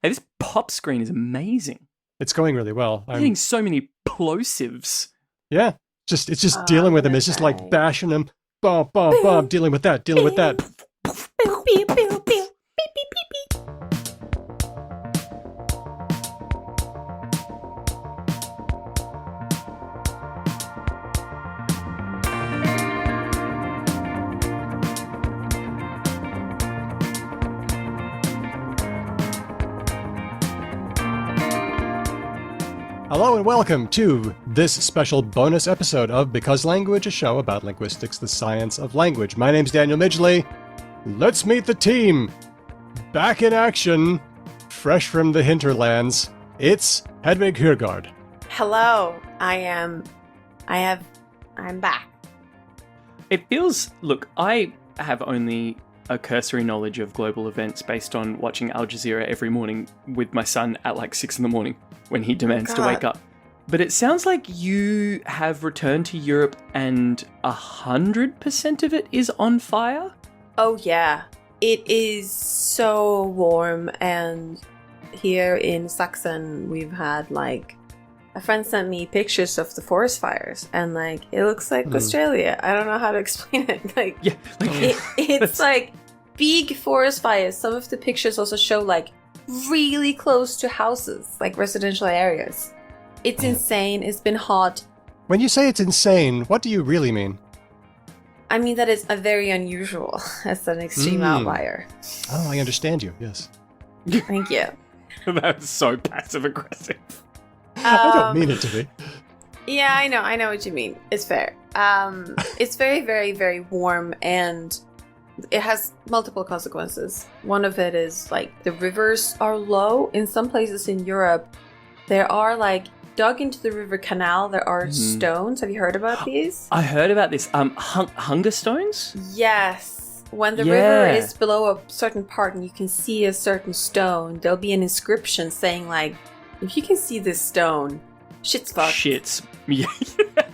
Hey, this pop screen is amazing. It's going really well. I'm getting so many plosives. Yeah. It's just dealing with them. It's just like bashing them. Bum, bum, bum. Dealing with that. Dealing with that. Pew, pew, pew, pew. Beep, beep, beep, beep. Hello and welcome to this special bonus episode of Because Language, a show about linguistics, the science of language. My name's Daniel Midgley. Let's meet the team. Back in action, fresh from the hinterlands, it's Hedvig Hurgard. Hello, I'm back. It feels, look, I have only a cursory knowledge of global events based on watching Al Jazeera every morning with my son at like 6 a.m. when he demands to wake up. But it sounds like you have returned to Europe and 100% of it is on fire? Oh yeah, it is so warm, and here in Saxon we've had like, a friend sent me pictures of the forest fires, and like it looks like Australia. I don't know how to explain it. Like, yeah, it's like big forest fires. Some of the pictures also show like really close to houses, like residential areas. It's insane. It's been hot. When you say it's insane, what do you really mean? I mean that it's a very unusual. It's an extreme outlier. Oh, I understand you, yes. Thank you. That was so passive-aggressive. I don't mean it to be. Yeah, I know what you mean. It's fair. It's very, very, very warm, and it has multiple consequences. One of it is like the rivers are low. In some places in Europe, there are like dug into the river canal. There are stones. Have you heard about these? I heard about this. Hunger stones? Yes. When the river is below a certain part and you can see a certain stone, there'll be an inscription saying like, if you can see this stone, shit's fucked. Shit's. Yeah.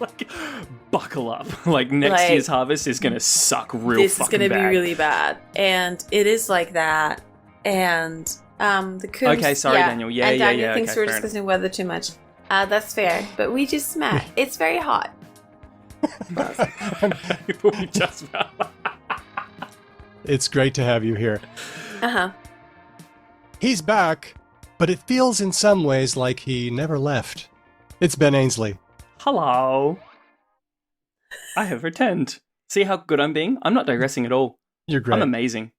Like, buckle up. Like, next year's harvest is going to suck real fucking bad. This is going to be really bad. And it is like that. And the Coombs... Okay, sorry, Daniel. Yeah. Daniel thinks okay, we're discussing weather too much. That's fair. But we just met. It's very hot. We just It's great to have you here. Uh-huh. He's back, but it feels in some ways like he never left. It's Ben Ainsley. Hello. I have returned. See how good I'm being? I'm not digressing at all. You're great. I'm amazing.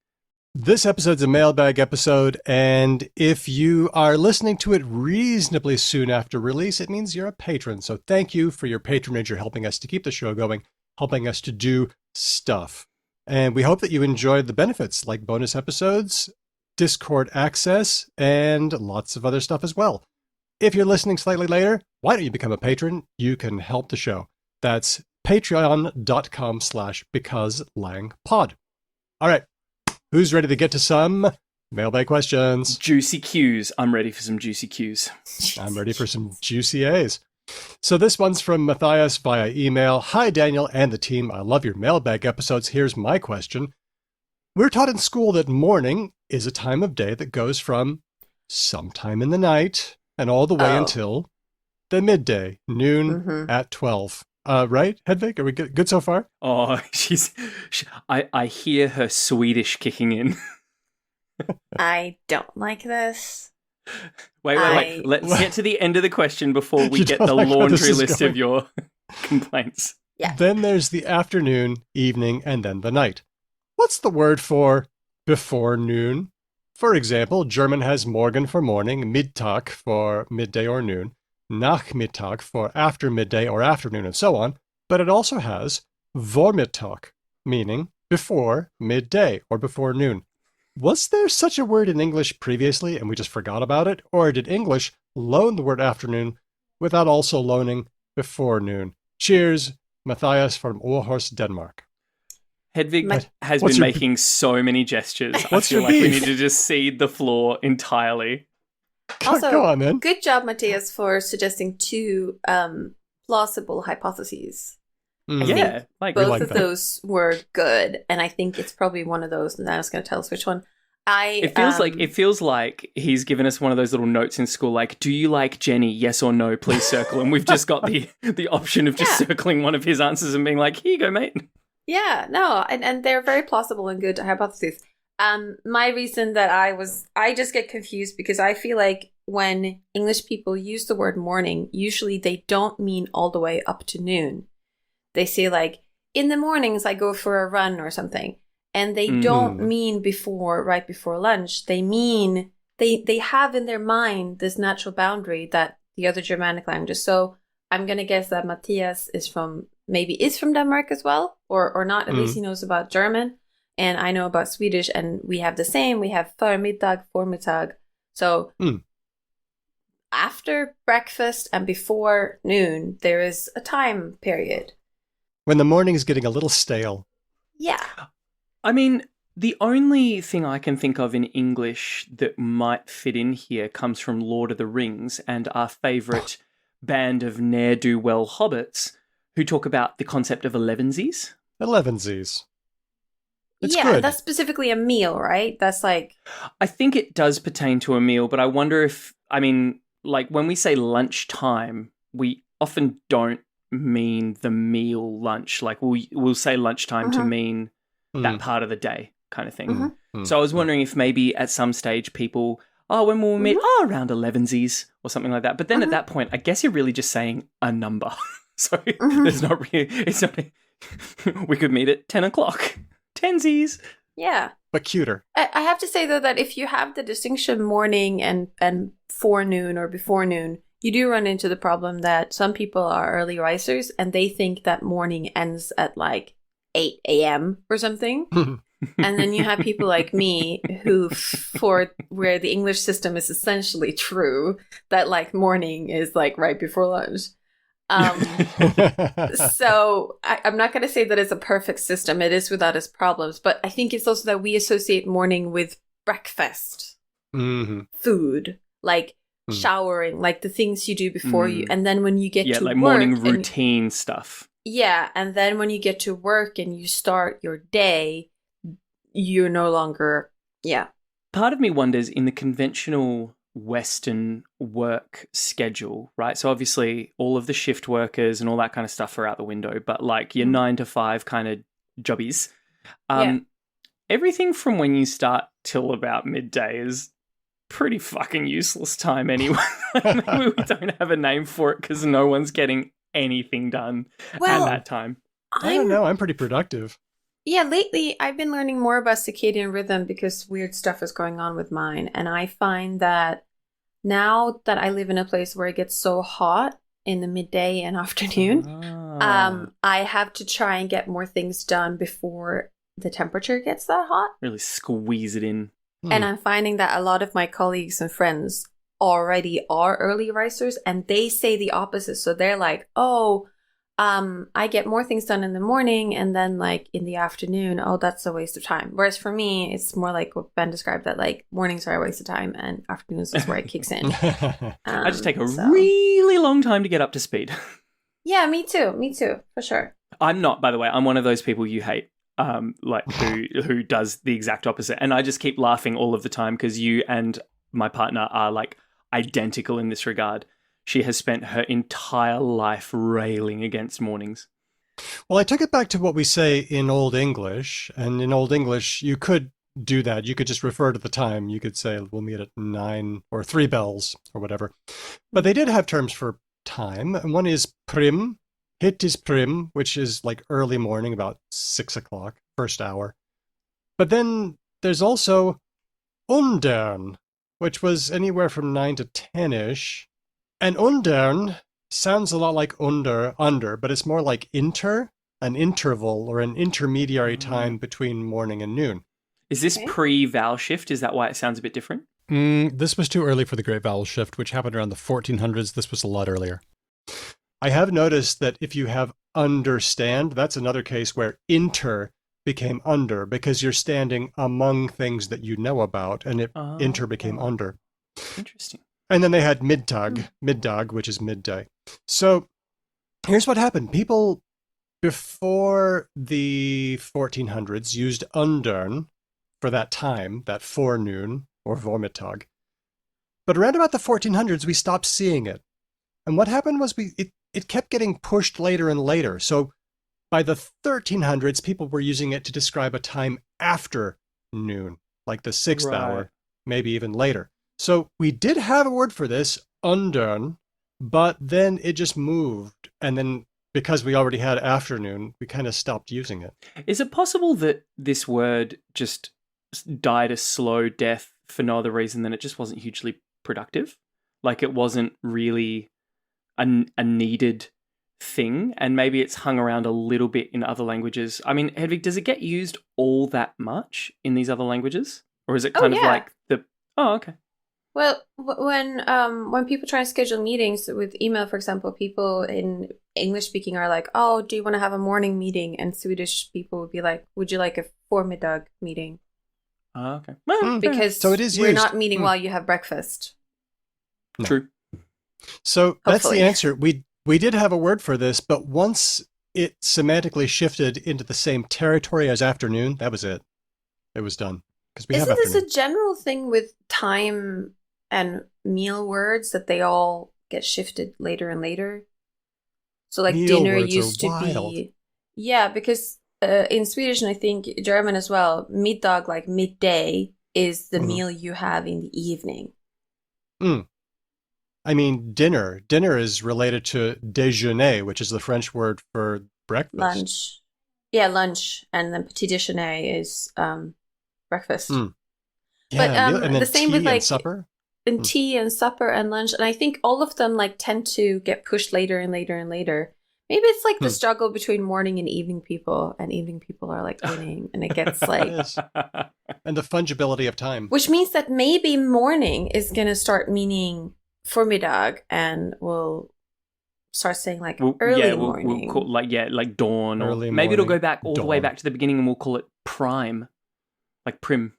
This episode's a mailbag episode, and if you are listening to it reasonably soon after release, it means you're a patron. So thank you for your patronage. You're helping us to keep the show going, helping us to do stuff. And we hope that you enjoyed the benefits, like bonus episodes, Discord access, and lots of other stuff as well. If you're listening slightly later, why don't you become a patron? You can help the show. That's patreon.com/becauselangpod. All right. Who's ready to get to some mailbag questions? Juicy Q's. I'm ready for some juicy Q's. I'm ready for some juicy A's. So this one's from Matthias via email. Hi, Daniel and the team. I love your mailbag episodes. Here's my question. We're taught in school that morning is a time of day that goes from sometime in the night and all the way until the midday, noon at 12. Right, Hedvig? Are we good so far? Oh, I hear her Swedish kicking in. I don't like this. Wait. Let's get to the end of the question before we get the laundry list of your complaints. Yeah. Then there's the afternoon, evening, and then the night. What's the word for before noon? For example, German has Morgen for morning, Mittag for midday or noon, Nachmittag for after midday or afternoon, and so on. But it also has Vormittag, meaning before midday or before noon. Was there such a word in English previously and we just forgot about it? Or did English loan the word afternoon without also loaning before noon? Cheers, Matthias from Aarhus, Denmark. Hedvig has been making so many gestures. I feel like we need to just cede the floor entirely. Also, go on, then. Good job, Matthias, for suggesting two plausible hypotheses. Yeah, both of those were good, and I think it's probably one of those, and I was going to tell us which one. It feels like he's given us one of those little notes in school, like, do you like Jenny? Yes or no, please circle. And we've just got the option of just circling one of his answers and being like, here you go, mate. Yeah, no, and they're very plausible and good hypotheses. My reason that I just get confused because I feel like when English people use the word morning, usually they don't mean all the way up to noon. They say like, in the mornings I go for a run or something. And they don't mean right before lunch. They mean, they have in their mind this natural boundary that the other Germanic languages. So I'm going to guess that Matthias is from Denmark as well, or not. At least he knows about German. And I know about Swedish, and we have the same. We have förmiddag, vormittag. So after breakfast and before noon, there is a time period. When the morning is getting a little stale. Yeah. I mean, the only thing I can think of in English that might fit in here comes from Lord of the Rings and our favourite band of ne'er-do-well hobbits who talk about the concept of elevensies. Elevensies. It's yeah, good. That's specifically a meal, right? That's like... I think it does pertain to a meal, but I wonder if, I mean, like when we say lunchtime, we often don't mean the meal lunch. Like we'll say lunchtime to mean that part of the day kind of thing. So I was wondering if maybe at some stage people, when will we meet? Around elevensies or something like that. But then at that point, I guess you're really just saying a number. So there's not really, it's not, we could meet at 10 o'clock. Tensies. Yeah. But cuter. I have to say, though, that if you have the distinction morning and forenoon or before noon, you do run into the problem that some people are early risers and they think that morning ends at like 8 a.m. or something. And then you have people like me who, where the English system is essentially true, that like morning is like right before lunch. So I'm not going to say that it's a perfect system. It is without its problems, but I think it's also that we associate morning with breakfast, food, like showering, like the things you do before you. And then when you get to like work, morning routine stuff. Yeah. And then when you get to work and you start your day, you're no longer, Part of me wonders in the conventional Western work schedule, right? So obviously all of the shift workers and all that kind of stuff are out the window, but like your 9 to 5 kind of jobbies, everything from when you start till about midday is pretty fucking useless time anyway. Maybe we don't have a name for it because no one's getting anything done at that time. I don't know. I'm pretty productive. Yeah, lately I've been learning more about circadian rhythm because weird stuff is going on with mine. And I find that now that I live in a place where it gets so hot in the midday and afternoon, I have to try and get more things done before the temperature gets that hot. Really squeeze it in. And I'm finding that a lot of my colleagues and friends already are early risers and they say the opposite. So they're like, I get more things done in the morning and then like in the afternoon, that's a waste of time. Whereas for me, it's more like what Ben described, that like mornings are a waste of time and afternoons is where it kicks in. I just take a really long time to get up to speed. Yeah, me too, for sure. I'm not, by the way, I'm one of those people you hate, like who does the exact opposite. And I just keep laughing all of the time because you and my partner are like identical in this regard. She has spent her entire life railing against mornings. Well, I took it back to what we say in Old English. And in Old English, you could do that. You could just refer to the time. You could say, we'll meet at 9 or 3 bells or whatever. But they did have terms for time. And one is prim. Hit is prim, which is like early morning, about 6 o'clock, first hour. But then there's also undern, which was anywhere from 9 to 10-ish. And undern sounds a lot like under, but it's more like an interval or an intermediary time between morning and noon. Is this pre-vowel shift? Is that why it sounds a bit different? This was too early for the Great Vowel Shift, which happened around the 1400s. This was a lot earlier. I have noticed that if you have understand, that's another case where inter became under because you're standing among things that you know about, and inter became under. Interesting. And then they had middag, which is midday. So here's what happened. People before the 1400s used undern for that time, that forenoon or Vormittag. But around about the 1400s, we stopped seeing it. And what happened was it kept getting pushed later and later. So by the 1300s, people were using it to describe a time after noon, like the 6th hour, maybe even later. So we did have a word for this, undern, but then it just moved. And then because we already had afternoon, we kind of stopped using it. Is it possible that this word just died a slow death for no other reason than it just wasn't hugely productive? Like it wasn't really a needed thing, and maybe it's hung around a little bit in other languages. I mean, Hedvig, does it get used all that much in these other languages? Or is it kind of like the... Oh, okay. Well, when people try to schedule meetings with email, for example, people in English speaking are like, "Oh, do you want to have a morning meeting?" And Swedish people would be like, "Would you like a formiddag meeting?" Okay. Well, because so it is we're used. not meeting while you have breakfast. No. True. So that's Hopefully. the answer. We did have a word for this, but once it semantically shifted into the same territory as afternoon, that was it. It was done. Because we have Isn't this afternoon. a general thing with time and meal words that they all get shifted later and later? So like Meal dinner words used are to wild. be... Yeah, because in Swedish and I think German as well, middag, like midday, is the Mhm. meal you have in the evening. I mean, dinner. Dinner is related to déjeuner, which is the French word for breakfast. Lunch. Yeah, lunch. And then petit déjeuner is breakfast. Mm. But, Yeah, and then the same tea with, like, and supper. And tea and supper and lunch. And I think all of them like tend to get pushed later and later and later. Maybe it's like the struggle between morning and evening people, and evening people are like winning, and it gets like... Yes. And the fungibility of time. Which means that maybe morning is going to start meaning formiddag, and we'll start saying like early morning. We'll call like dawn, or Early maybe it'll go morning, back all the way dawn. back to the beginning, and we'll call it prime, like prim.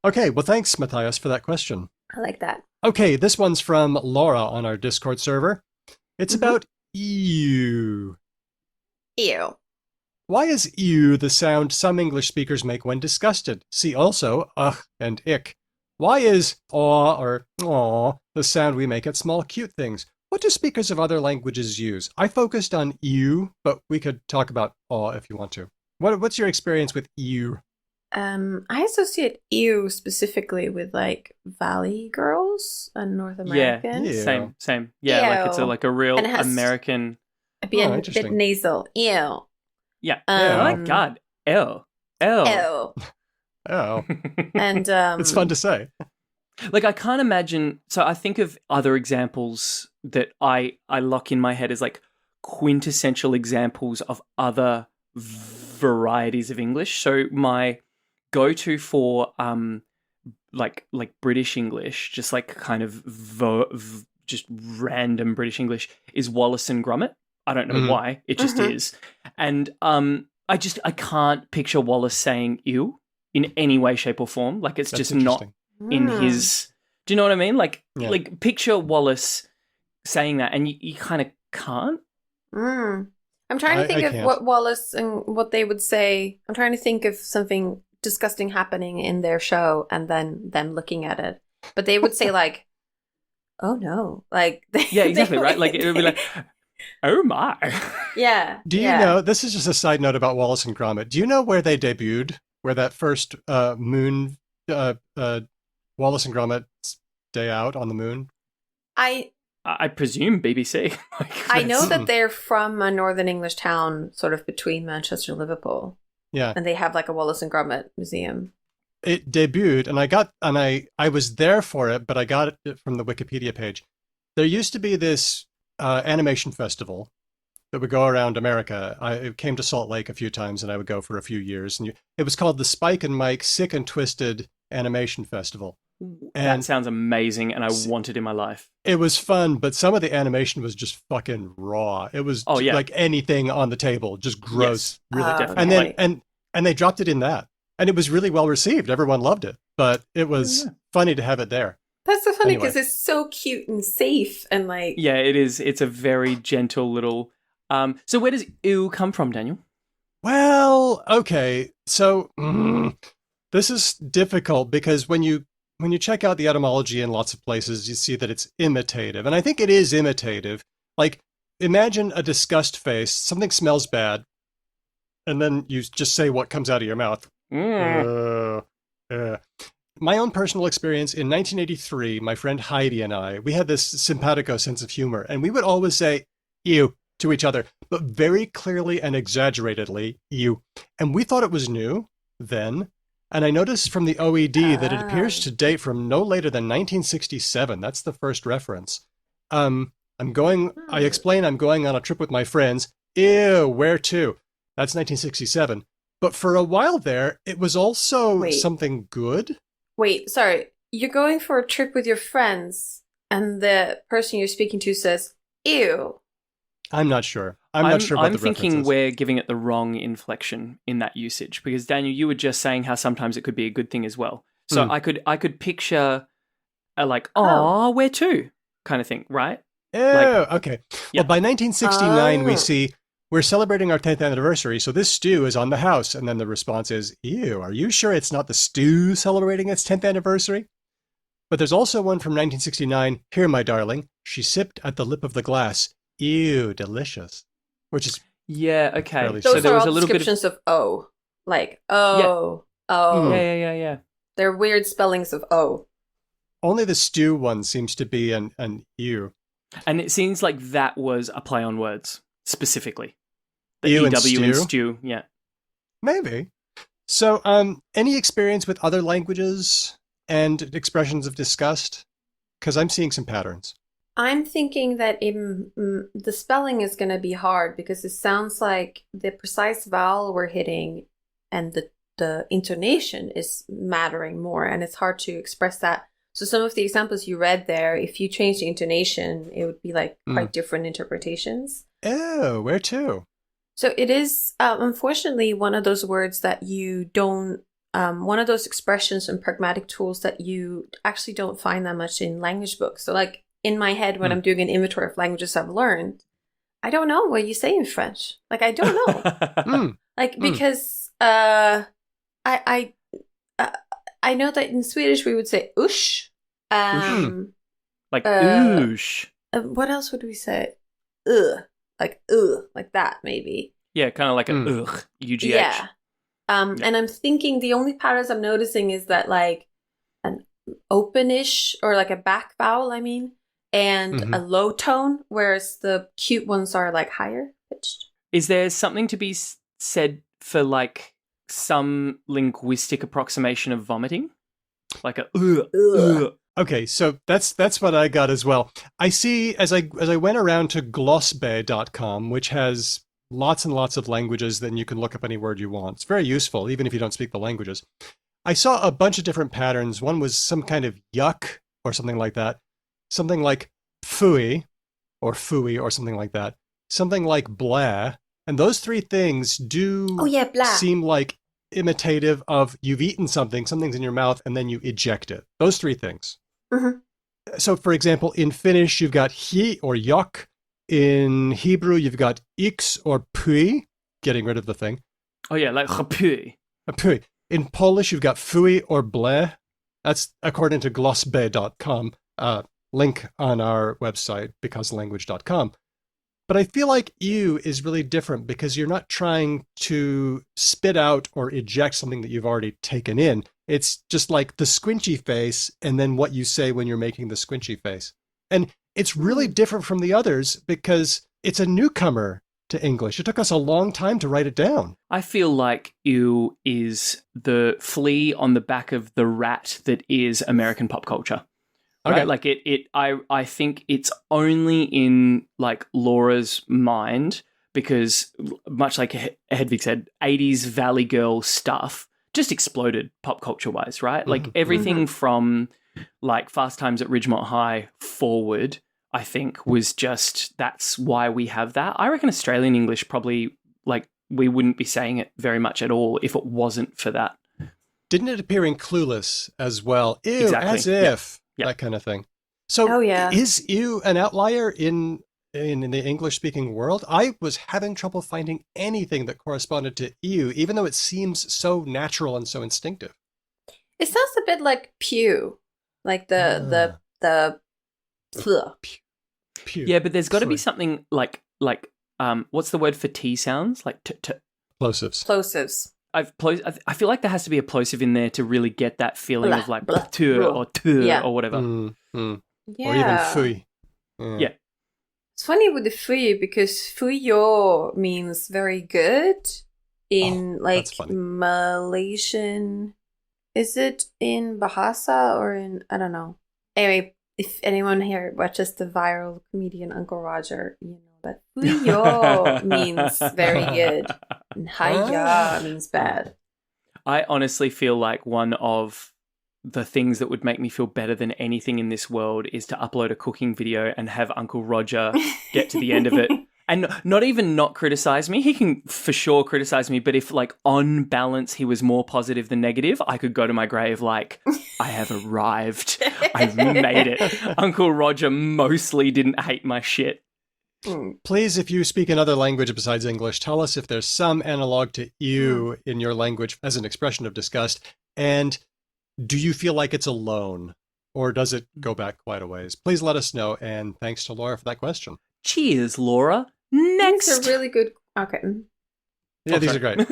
Okay, well, thanks, Matthias, for that question. I like that. Okay, this one's from Laura on our Discord server. It's Mhm. about ew. Ew. Why is ew the sound some English speakers make when disgusted? See also ugh and ick. Why is aw or aw the sound we make at small cute things? What do speakers of other languages use? I focused on ew, but we could talk about aw if you want to. What's your experience with ew? I associate ew specifically with like Valley Girls and North Americans. Yeah. Same. Yeah, like it's Ew. like a real And it has- American. It'd be a bit interesting. nasal. Ew. Yeah. Oh my God. Ew. Ew. Oh, And it's fun to say. Like I can't imagine. So I think of other examples that I lock in my head as like quintessential examples of other varieties of English. So my go-to for like British English, just like kind of just random British English, is Wallace and Gromit. I don't know why, it just is. And I can't picture Wallace saying ew in any way, shape, or form. Like it's That's just not in his... Do you know what I mean? Like picture Wallace saying that, and you kind of can't. I'm trying to think of can't. what Wallace and what they would say. I'm trying to think of something disgusting happening in their show and then them looking at it. But they would say like, "Oh no!" Like Yeah, exactly, right? Like it would be like, "Oh my!" Yeah. Do you know? This is just a side note about Wallace and Gromit. Do you know where they debuted? Where that first moon, Wallace and Gromit's Day Out on the Moon? I presume BBC. I know that they're from a northern English town, sort of between Manchester and Liverpool. Yeah. And they have like a Wallace and Gromit museum. It debuted, and I was there for it, but I got it from the Wikipedia page. There used to be this animation festival that would go around America. It came to Salt Lake a few times, and I would go for a few years. And it was called the Spike and Mike Sick and Twisted Animation Festival. That sounds amazing, and I want it in my life. It was fun, but some of the animation was just fucking raw. It was like anything on the table, just gross. Yes, really. definitely. And then and they dropped it in that, and it was really well received. Everyone loved it, but it was funny to have it there. That's so funny because it's so cute and safe and like... Yeah, it is. It's a very gentle little... So where does ew come from, Daniel? Well, okay. So This is difficult because when you check out the etymology in lots of places, you see that it's imitative. And I think it is imitative. Like, imagine a disgust face, something smells bad, and then you just say what comes out of your mouth. My own personal experience, in 1983, my friend Heidi and I, we had this simpatico sense of humor, and we would always say, ew, to each other, but very clearly and exaggeratedly, ew. And we thought it was new then. And I noticed from the OED that it appears to date from no later than 1967. That's the first reference. I explain I'm going on a trip with my friends. Ew, where to? That's 1967. But for a while there, it was also something good. Wait, sorry. You're going for a trip with your friends, and the person you're speaking to says, ew. I'm not sure. I'm not sure about the references. I'm thinking we're giving it the wrong inflection in that usage, because Daniel, you were just saying how sometimes it could be a good thing as well. So I could picture a like, "Aw, where to?" kind of thing, right? Okay. Yeah. Well, by 1969, we see we're celebrating our 10th anniversary, so this stew is on the house, and then the response is, "Ew, are you sure it's not the stew celebrating its 10th anniversary?" But there's also one from 1969. Here, my darling, she sipped at the lip of the glass. Ew, delicious. Which is okay. Those so there are was all a little descriptions of O. Like, oh. Yeah. They're weird spellings of O. Only the stew one seems to be an ew. And it seems like that was a play on words, specifically. The Ew EW and in stew, yeah. Maybe. So, any experience with other languages and expressions of disgust? Because I'm seeing some patterns. I'm thinking that the spelling is going to be hard because it sounds like the precise vowel we're hitting and the intonation is mattering more, and it's hard to express that. So some of the examples you read there, if you change the intonation, it would be like quite different interpretations. Oh, where to? So it is, unfortunately, one of those words that you don't, one of those expressions and pragmatic tools that you actually don't find that much in language books. So like, in my head, when I'm doing an inventory of languages I've learned, I don't know what you say in French. Like, I don't know. Because I know that in Swedish we would say usch. Like oosh. What else would we say? Ugh. Like ugh. Like that, maybe. Yeah, kind of like an ugh. UGH. Yeah. And I'm thinking the only patterns I'm noticing is that like an openish or like a back vowel, I mean. And a low tone, whereas the cute ones are like higher pitched. Is there something to be said for like some linguistic approximation of vomiting? Like a ugh. Okay, so that's what I got as well. I see as I went around to glossbay.com, which has lots and lots of languages, then you can look up any word you want. It's very useful, even if you don't speak the languages. I saw a bunch of different patterns. One was some kind of yuck or something like that. Something like phooey or something like that. Something like blah. And those three things do seem like imitative of you've eaten something's in your mouth, and then you eject it. Those three things. Mm-hmm. So, for example, in Finnish, you've got hi or yuck. In Hebrew, you've got x or pui, getting rid of the thing. Oh, yeah, like pui. Pui. In Polish, you've got fui or bleh. That's according to glossbay.com. Link on our website, becauselanguage.com. But I feel like ew is really different because you're not trying to spit out or eject something that you've already taken in. It's just like the squinchy face and then what you say when you're making the squinchy face. And it's really different from the others because it's a newcomer to English. It took us a long time to write it down. I feel like ew is the flea on the back of the rat that is American pop culture. Right? Okay. Like I think it's only in like Laura's mind because much like Hedvig said, 80s Valley Girl stuff just exploded pop culture wise, right? Like everything from like Fast Times at Ridgemont High forward, I think was just, that's why we have that. I reckon Australian English probably like we wouldn't be saying it very much at all if it wasn't for that. Didn't it appear in Clueless as well? Ew, exactly. as if. Yep. That kind of thing. So is ew an outlier in the English-speaking world? I was having trouble finding anything that corresponded to ew, even though it seems so natural and so instinctive. It sounds a bit like pew, like the Pew. Yeah, but there's got to be Sorry. something like what's the word for T sounds? Like Plosives. plosives. I feel like there has to be a plosive in there to really get that feeling Blah, of like blah, tu blah. or tu Yeah. or whatever. Yeah. Or even fui. Yeah. It's funny with the fuyo because fuyo means very good in that's funny. Malaysian. Is it in Bahasa or in, I don't know. Anyway, if anyone here watches the viral comedian Uncle Roger, you know that fuyo means very good and haya means bad. I honestly feel like one of the things that would make me feel better than anything in this world is to upload a cooking video and have Uncle Roger get to the end of it. And not even not criticize me. He can for sure criticize me, but if like on balance he was more positive than negative, I could go to my grave like, I have arrived. I've made it. Uncle Roger mostly didn't hate my shit. Please, if you speak another language besides English, tell us if there's some analog to ew in your language as an expression of disgust. And do you feel like it's alone? Or does it go back quite a ways? Please let us know. And thanks to Laura for that question. Cheers, Laura. Next. These are really good. Okay. Yeah, these are great.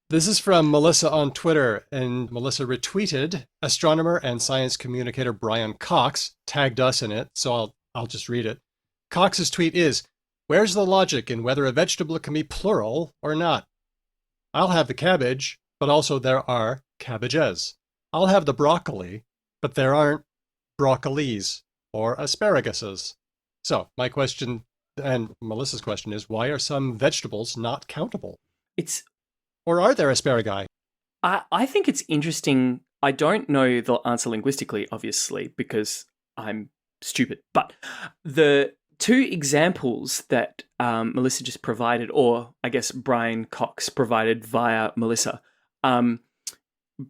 This is from Melissa on Twitter, and Melissa retweeted astronomer and science communicator Brian Cox, tagged us in it, so I'll just read it. Cox's tweet is, "Where's the logic in whether a vegetable can be plural or not? I'll have the cabbage, but also there are cabbages. I'll have the broccoli, but there aren't broccolis or asparaguses." So my question, and Melissa's question is, why are some vegetables not countable? Or are there asparagi? I think it's interesting. I don't know the answer linguistically, obviously, because I'm stupid. But the two examples that Melissa just provided, or I guess Brian Cox provided via Melissa,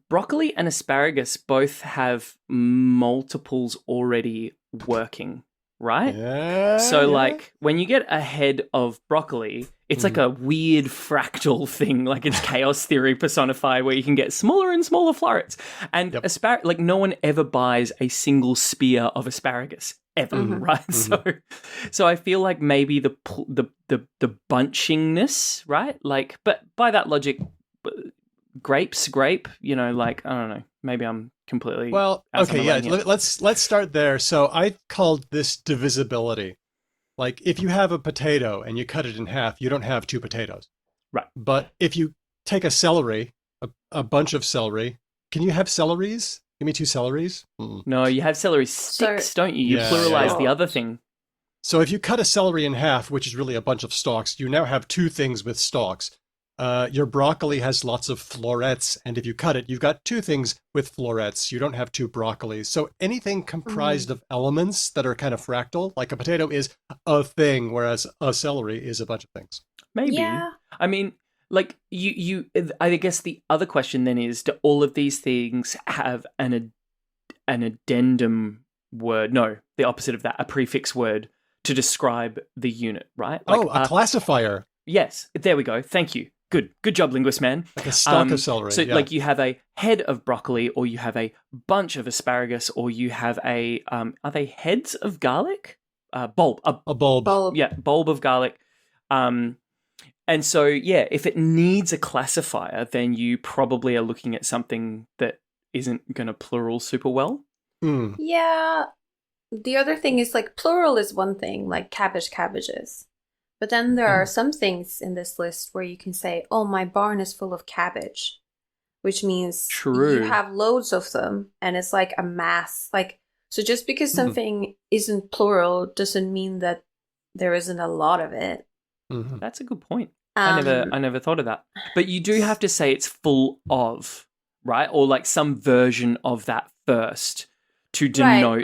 broccoli and asparagus both have multiples already working, right? Yeah. So, like, when you get a head of broccoli, it's like a weird fractal thing, like it's chaos theory personified, where you can get smaller and smaller florets. And like, no one ever buys a single spear of asparagus ever, right? So I feel like maybe the bunchingness, right? Like, but by that logic, grape, you know, like, I don't know. Maybe I'm completely okay, yeah. Let's start there. So I called this divisibility. Like, if you have a potato and you cut it in half, you don't have two potatoes. Right. But if you take a celery, a bunch of celery, can you have celeries? Give me two celeries? No, you have celery sticks, don't you? You pluralize the other thing. So if you cut a celery in half, which is really a bunch of stalks, you now have two things with stalks. Your broccoli has lots of florets, and if you cut it, you've got two things with florets. You don't have two broccolis. So anything comprised of elements that are kind of fractal, like a potato is a thing, whereas a celery is a bunch of things. Maybe. Yeah. I mean, like, I guess the other question then is, do all of these things have an addendum word? No, the opposite of that, a prefix word to describe the unit, right? Like, a classifier. Yes, there we go. Thank you. Good job, linguist man. Like a stalk of celery. So, like, you have a head of broccoli, or you have a bunch of asparagus, or you have a are they heads of garlic? Bulb. A bulb. Yeah, bulb of garlic. And so, yeah, if it needs a classifier, then you probably are looking at something that isn't going to plural super well. Yeah. The other thing is, like, plural is one thing, like cabbages. But then there are some things in this list where you can say, oh, my barn is full of cabbage, which means you have loads of them, and it's like a mass. Like, so just because something isn't plural doesn't mean that there isn't a lot of it. That's a good point. I never thought of that. But you do have to say it's full of, right? Or like some version of that first to denote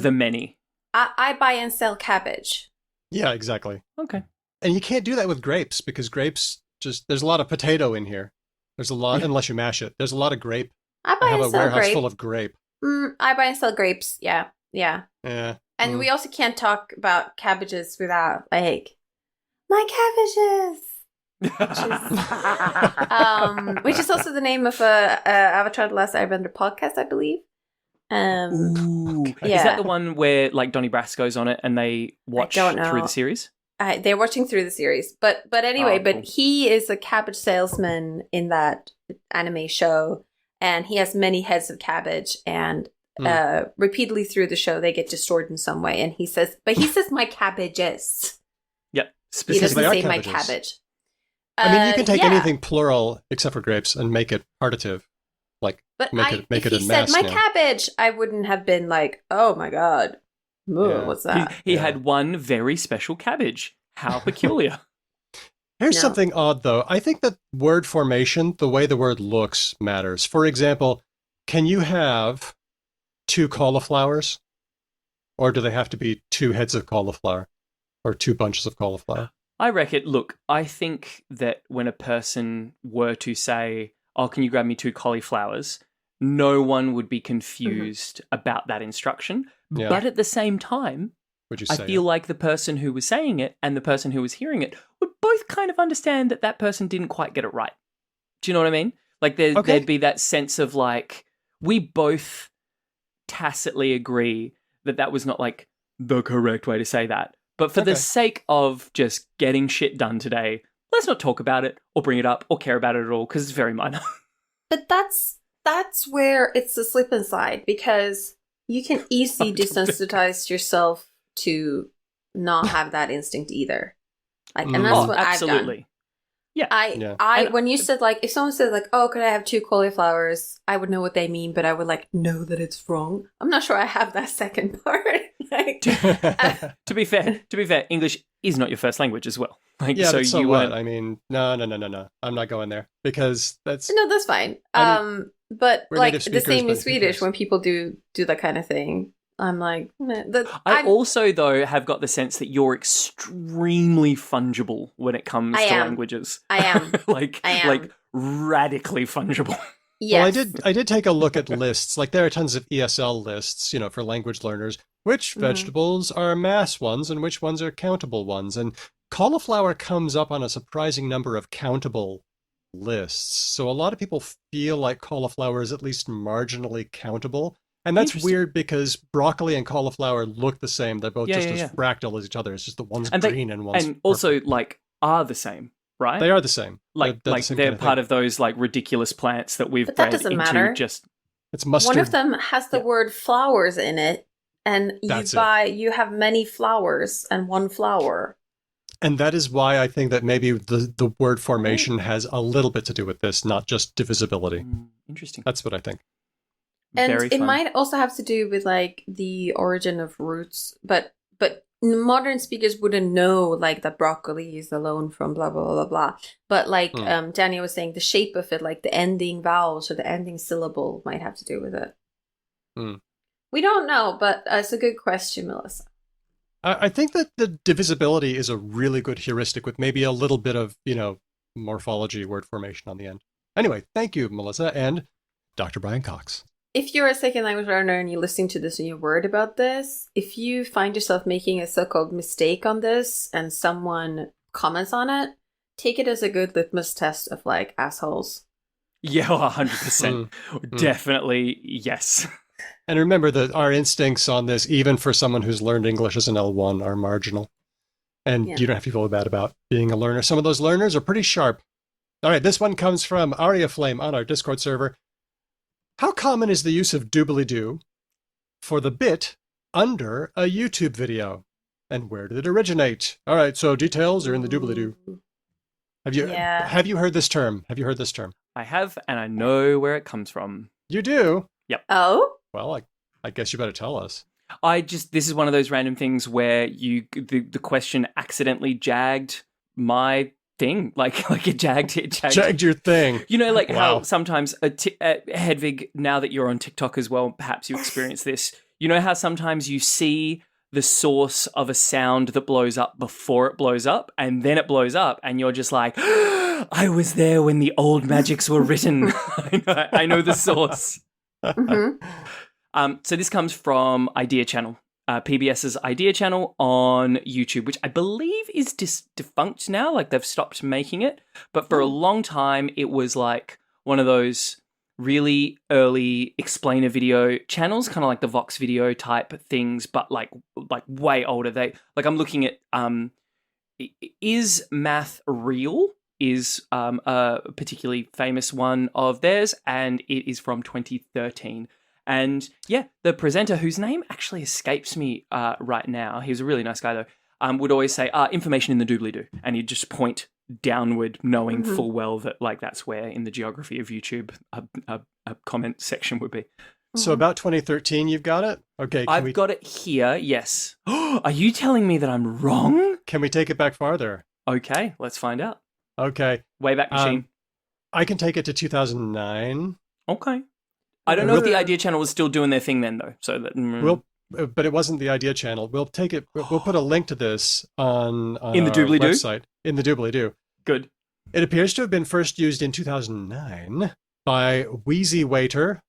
the many. I buy and sell cabbage. Yeah, exactly. Okay. And you can't do that with grapes, because grapes there's a lot of potato in here. There's a lot, unless you mash it. There's a lot of grape. I buy and sell a warehouse full of grape. I buy and sell grapes. Yeah. And we also can't talk about cabbages without, like, my cabbages. which is also the name of a Avatar: The Last Airbender podcast, I believe. Ooh. Yeah. Is that the one where like Donnie Brasco's on it and they watch don't know. through the series? They're watching through the series, but anyway, Oh, cool. but he is a cabbage salesman in that anime show, and he has many heads of cabbage, and repeatedly through the show they get destroyed in some way, and he says my cabbages. Yep. He doesn't Specifically, say my cabbages. cabbage. I mean, you can take yeah. anything plural except for grapes and make it partitive. Like, But make if it he a said mass my now. cabbage, I wouldn't have been like, oh my god, Ugh, Yeah. what's that? He Yeah. had one very special cabbage. How peculiar. Here's No. something odd, though. I think that word formation, the way the word looks, matters. For example, can you have 2 cauliflowers? Or do they have to be 2 heads of cauliflower? Or 2 bunches of cauliflower? I reckon, look, I think that when a person were to say, oh, can you grab me 2 cauliflowers? No one would be confused about that instruction. Yeah. But at the same time, Would you I say? feel like the person who was saying it and the person who was hearing it would both kind of understand that that person didn't quite get it right. Do you know what I mean? Like there'd be that sense of like, we both tacitly agree that that was not like the correct way to say that. But for the sake of just getting shit done today, let's not talk about it or bring it up or care about it at all because it's very minor. But that's where it's the slip and slide, because you can easily desensitize yourself to not have that instinct either. Like, and that's what absolutely. I've done. Yeah. I when you said like, if someone said like, oh, could I have 2 cauliflowers? I would know what they mean, but I would like know that it's wrong. I'm not sure I have that second part. Like, To be fair, English is not your first language as well. Like, Yeah, but so you what? weren't. I mean, no. I'm not going there because that's no, that's fine. I But we're like native the speakers, same but in who Swedish, cares? when people do that kind of thing, I'm like, meh, I also, though, have got the sense that you're extremely fungible when it comes I to am. languages. I am. like, I am. like radically fungible. Yes. Well, I did take a look at lists. Like there are tons of ESL lists, for language learners. Which vegetables are mass ones and which ones are countable ones? And cauliflower comes up on a surprising number of countable lists. So a lot of people feel like cauliflower is at least marginally countable. And that's Interesting. weird because broccoli and cauliflower look the same. They're both Yeah, just yeah, as yeah. fractal as each other. It's just that one's And green and one's and also like are the same, right? They are the same. like They're the like same they're kind of part thing. of those like ridiculous plants that we've But that branded doesn't into matter. just It's mustard. One of them has the word flowers in it, and That's it. you have many flowers and one flower. And that is why I think that maybe the word formation has a little bit to do with this, not just divisibility. Interesting. That's what I think. And Very it fun. might also have to do with like the origin of roots, but modern speakers wouldn't know like that broccoli is alone from blah blah blah blah blah. But like Daniel was saying, the shape of it, like the ending vowels or the ending syllable, might have to do with it. We don't know, but it's a good question, Melissa. I think that the divisibility is a really good heuristic with maybe a little bit of, morphology, word formation on the end. Anyway, thank you, Melissa and Dr. Brian Cox. If you're a second language learner and you're listening to this and you're worried about this, if you find yourself making a so-called mistake on this and someone comments on it, take it as a good litmus test of like assholes. Yeah, 100%. Definitely, yes. And remember that our instincts on this, even for someone who's learned English as an L1, are marginal. And you don't have to feel bad about being a learner. Some of those learners are pretty sharp. All right, this one comes from Aria Flame on our Discord server. How common is the use of doobly-doo for the bit under a YouTube video? And where did it originate? All right, so details are in the doobly-doo. Have you heard this term? Have you heard this term? I have, and I know where it comes from. You do? Oh? Well, I guess you better tell us. This is one of those random things where the question accidentally jagged my thing, like it jagged your thing. You know, like Wow. how sometimes Hedvig, now that you're on TikTok as well, perhaps you experience this. You know how sometimes you see the source of a sound that blows up before it blows up, and then it blows up, and you're just like, I was there when the old magics were written. I know the source. Mm-hmm. So this comes from Idea Channel. PBS's Idea channel on YouTube, which I believe is defunct now. Like they've stopped making it. But for a long time, it was like one of those really early explainer video channels, kind of like the Vox video type things, but like way older. I'm looking at Is Math Real? Is a particularly famous one of theirs, and it is from 2013. And yeah, the presenter, whose name actually escapes me right now, he was a really nice guy though, would always say, information in the doobly-doo. And he'd just point downward, knowing full well that like that's where in the geography of YouTube a comment section would be. So about 2013, you've got it? Okay. I've got it here, yes. Are you telling me that I'm wrong? Can we take it back farther? Okay, let's find out. Okay. Wayback Machine. I can take it to 2009. Okay. I don't know if the Idea channel was still doing their thing then, though. So that but it wasn't the Idea channel. We'll take it. We'll put a link to this on in the our doobly-doo website in the doobly-doo. Good. It appears to have been first used in 2009 by Wheezy Waiter,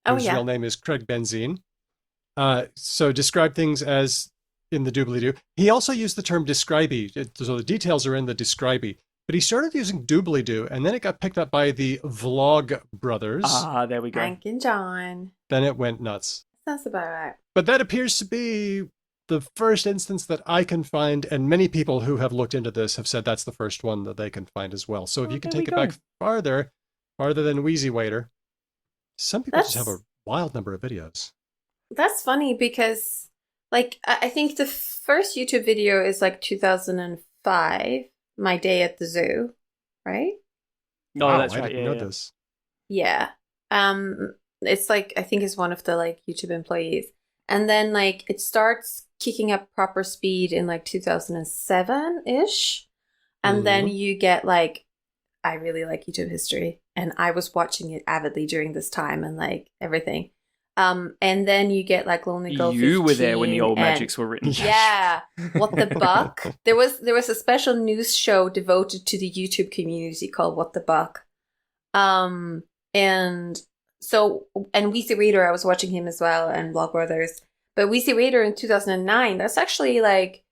whose real name is Craig Benzine. So describe things as in the doobly-doo. He also used the term describey, so the details are in the describey. But he started using doobly-doo, and then it got picked up by the Vlog Brothers. Ah, there we go. Frank and John. Then it went nuts. That's about right. But that appears to be the first instance that I can find, and many people who have looked into this have said that's the first one that they can find as well. So if you can take it back farther than Wheezy Waiter, some people just have a wild number of videos. That's funny because, like, I think the first YouTube video is like 2005. My Day at the Zoo, right? Oh, Wow, that's I right. didn't know this. Yeah. It's like, I think it's one of the like YouTube employees. And then like it starts kicking up proper speed in like 2007-ish. And then you get like, I really like YouTube history. And I was watching it avidly during this time and like everything. And then you get like Lonely Girl 15. You were there when the old magics were written. Yeah. What the Buck? There was a special news show devoted to the YouTube community called What the Buck. And Weezy Reader, I was watching him as well, and Vlog Brothers. But Weezy Reader in 2009, that's actually like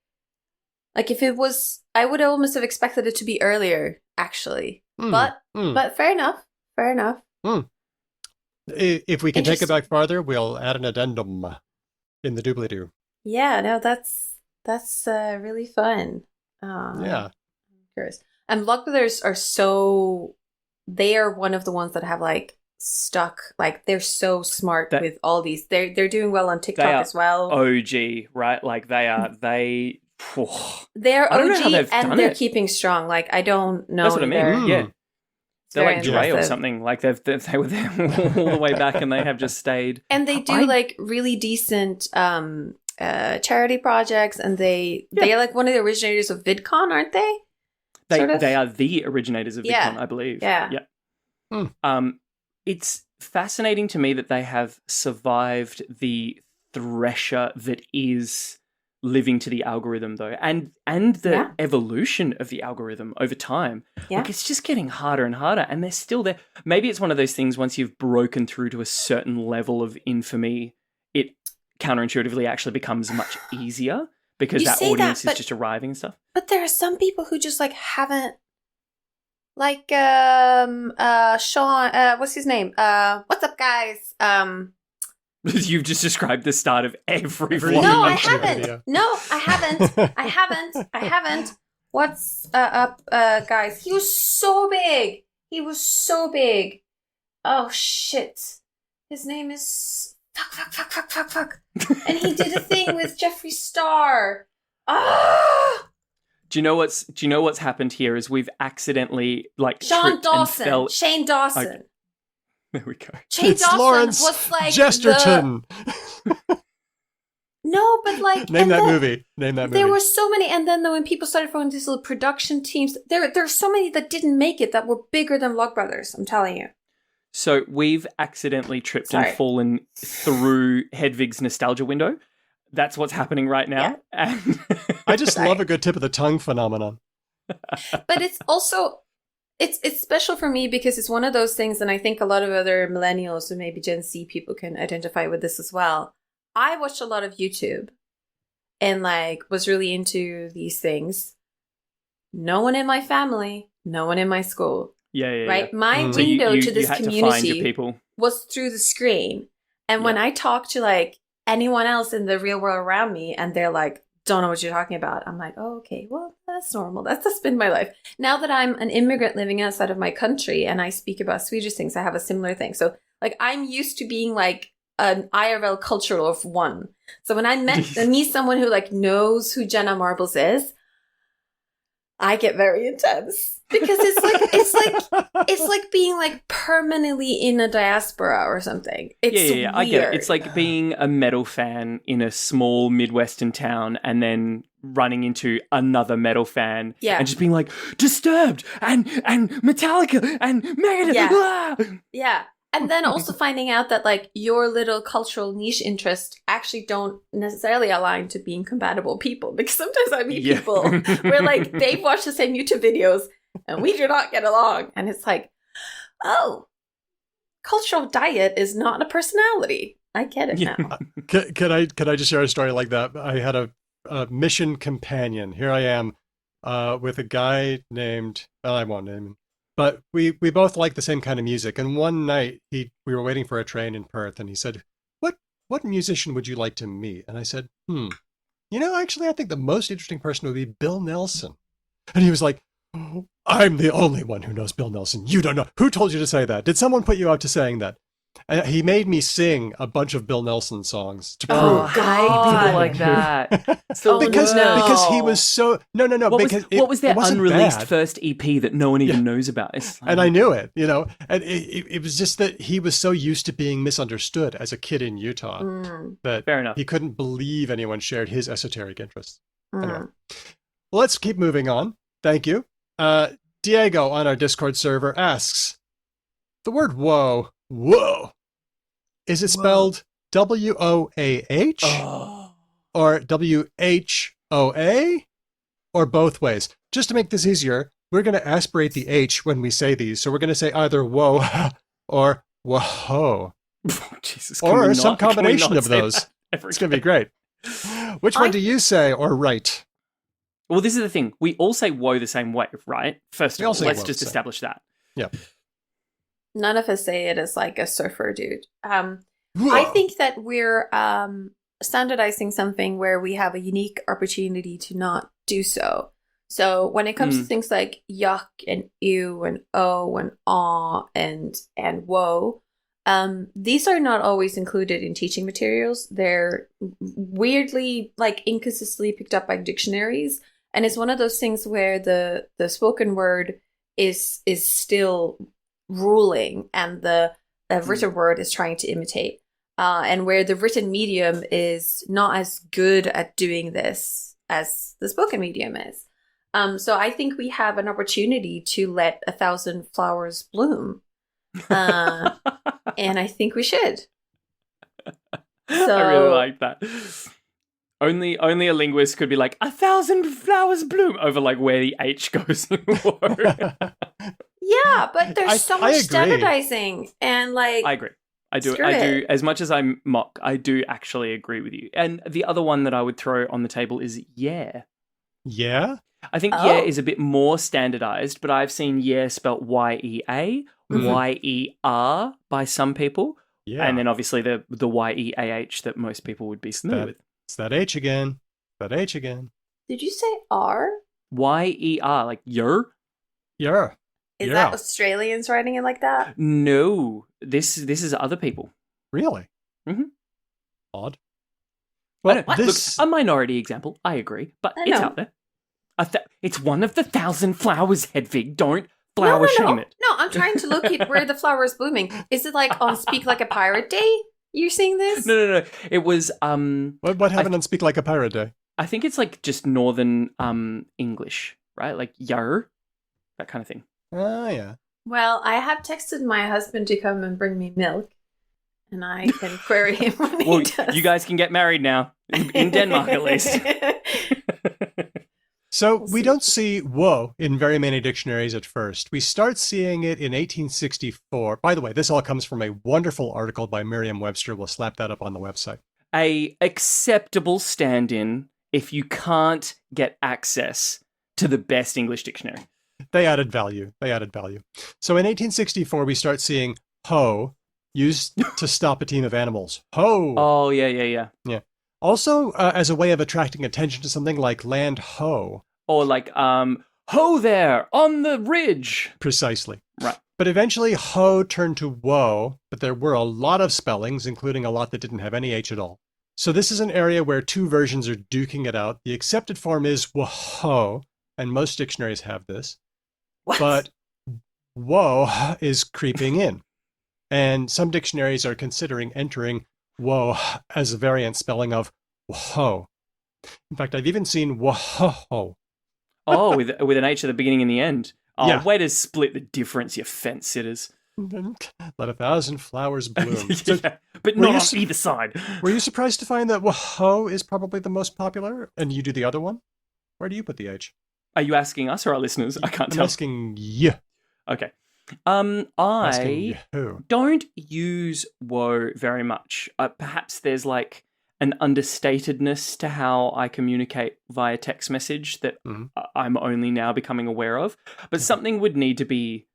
if it was, I would almost have expected it to be earlier, actually. But fair enough. If we can take it back farther, we'll add an addendum in the doobly-doo. Yeah, no, that's really fun. Yeah. I'm curious. And Vlog Brothers they are one of the ones that have like stuck, like they're so smart with all these. They're doing well on TikTok as well. OG, right? Like they're OG and they're keeping strong. Like I don't know. That's what I mean. Yeah. They're like Dre or impressive. something. Like they were there all the way back, and they have just stayed. And they do like really decent charity projects, and they are like one of the originators of VidCon, aren't they? They are the originators of VidCon, I believe. Yeah. It's fascinating to me that they have survived the thresher that is living to the algorithm, though, and the evolution of the algorithm over time. Like it's just getting harder and harder, and they're still there. Maybe it's one of those things, once you've broken through to a certain level of infamy, it counterintuitively actually becomes much easier because that audience is just arriving and stuff. But there are some people who just like haven't, like Sean, what's his name? What's up, guys? You've just described the start of every vlog. No, I haven't. No, I haven't. What's up, guys? He was so big. Oh, shit. His name is... Fuck. And he did a thing with Jeffree Star. Ah! Do you know what's happened here is we've accidentally like Shane Dawson. Okay. There we go. Shane It's Dawson Lawrence was like Jesterton. No, but like Name that movie. There were so many, and then when people started forming these little production teams, there are so many that didn't make it that were bigger than Vlog Brothers. I'm telling you. So we've accidentally tripped and fallen through Hedvig's nostalgia window. That's what's happening right now. Yeah. And I just love a good tip of the tongue phenomenon. But it's also it's special for me because it's one of those things, and I think a lot of other millennials or maybe Gen Z people can identify with this as well. I watched a lot of YouTube, and like was really into these things. No one in my family, no one in my school. Yeah. Right? My Mm. So window you to this had to find your community people. was through the screen. And when I talk to like anyone else in the real world around me and they're like, don't know what you're talking about, I'm like, oh, okay, well, that's normal. That's been my life. Now that I'm an immigrant living outside of my country and I speak about Swedish things, I have a similar thing. So like I'm used to being like an IRL cultural of one. So when I meet someone who like knows who Jenna Marbles is, I get very intense because it's like being like permanently in a diaspora or something. It's Yeah, I get it. It's like being a metal fan in a small Midwestern town and then running into another metal fan and just being like, Disturbed and Metallica and Megadeth. Yeah. Yeah. And then also finding out that like your little cultural niche interest actually don't necessarily align to being compatible people. Because sometimes I meet people where like they've watched the same YouTube videos and we do not get along. And it's like, oh, cultural diet is not a personality. I get it now. Can I just share a story like that? I had a mission companion. Here I am with a guy named, well, I won't name him. But we both like the same kind of music. And one night we were waiting for a train in Perth and he said, what musician would you like to meet? And I said, actually, I think the most interesting person would be Bill Nelson. And he was like, I'm the only one who knows Bill Nelson. You don't know. Who told you to say that? Did someone put you out to saying that? And he made me sing a bunch of Bill Nelson songs to prove. Oh, God. People like that. So because he was so What was their unreleased bad. first EP that no one even knows about? And I knew it, and it was just that he was so used to being misunderstood as a kid in Utah that Fair enough. he couldn't believe anyone shared his esoteric interests. Anyway, let's keep moving on. Thank you. Diego on our Discord server asks, the word whoa, is it spelled WOAH or WHOA or both ways? Just to make this easier, we're going to aspirate the H when we say these. So we're going to say either whoa or whoa. Jesus, or some combination of those. It's going to be great. Which one do you say or write? Well, this is the thing. We all say whoa the same way, right? First of all, let's just establish that. Yeah. None of us say it as like a surfer dude. I think that we're standardizing something where we have a unique opportunity to not do so. So when it comes to things like yuck and ew and oh and aw and whoa, these are not always included in teaching materials. They're weirdly, like, inconsistently picked up by dictionaries. And it's one of those things where the spoken word is still ruling and the written word is trying to imitate. And where the written medium is not as good at doing this as the spoken medium is. So I think we have an opportunity to let 1,000 flowers bloom. And I think we should. So, I really like that. Only a linguist could be like 1,000 flowers bloom over like where the H goes in word. Yeah, but there's so much agree. standardizing and like I agree. I do. Screw I do. it. As much as I mock, I do actually agree with you. And the other one that I would throw on the table is yeah. Yeah? I think yeah is a bit more standardized, but I've seen yeah spelt YEA, YER by some people. Yeah. And then obviously the YEAH that most people would be familiar with. It's that H again. That H again. Did you say R? YER, like yer? Yeah. Is that Australians writing it like that? No, this is other people. Really? Mm-hmm. Odd. Well, look, this... a minority example, I agree, but I it's know. out there. It's one of the 1,000 flowers, Hedvig. Don't flower shame it. No, I'm trying to look at where the flower is blooming. Is it like on Speak Like a Pirate Day? You're seeing this? No. It was What happened on Speak Like a Pirate Day? I think it's like just northern English, right? Like yar, that kind of thing. Oh, yeah. Well, I have texted my husband to come and bring me milk, and I can query him when he does. You guys can get married now in Denmark, at least. So we don't see whoa in very many dictionaries at first. We start seeing it in 1864. By the way, this all comes from a wonderful article by Merriam-Webster. We'll slap that up on the website. A acceptable stand-in if you can't get access to the best English dictionary. They added value. So in 1864, we start seeing ho used to stop a team of animals. Ho! Oh, yeah. Also, as a way of attracting attention to something like land ho. Or like, ho there, on the ridge. Precisely. Right. But eventually, ho turned to woe, but there were a lot of spellings, including a lot that didn't have any H at all. So this is an area where two versions are duking it out. The accepted form is whoa, and most dictionaries have this. What? But woe is creeping in. And some dictionaries are considering entering woe as a variant spelling of whoa. In fact, I've even seen whoa. Oh, with an H at the beginning and the end. Oh, Yeah. Way to split the difference, you fence sitters. Let 1,000 flowers bloom. Yeah, but were not you on su- either side. Were you surprised to find that whoa is probably the most popular, and you do the other one? Where do you put the H? Are you asking us or our listeners? I can't I'm tell. asking you. Okay. Asking I you. don't use woe very much. Perhaps there's like an understatedness to how I communicate via text message that Mhm. I'm only now becoming aware of. But something would need to be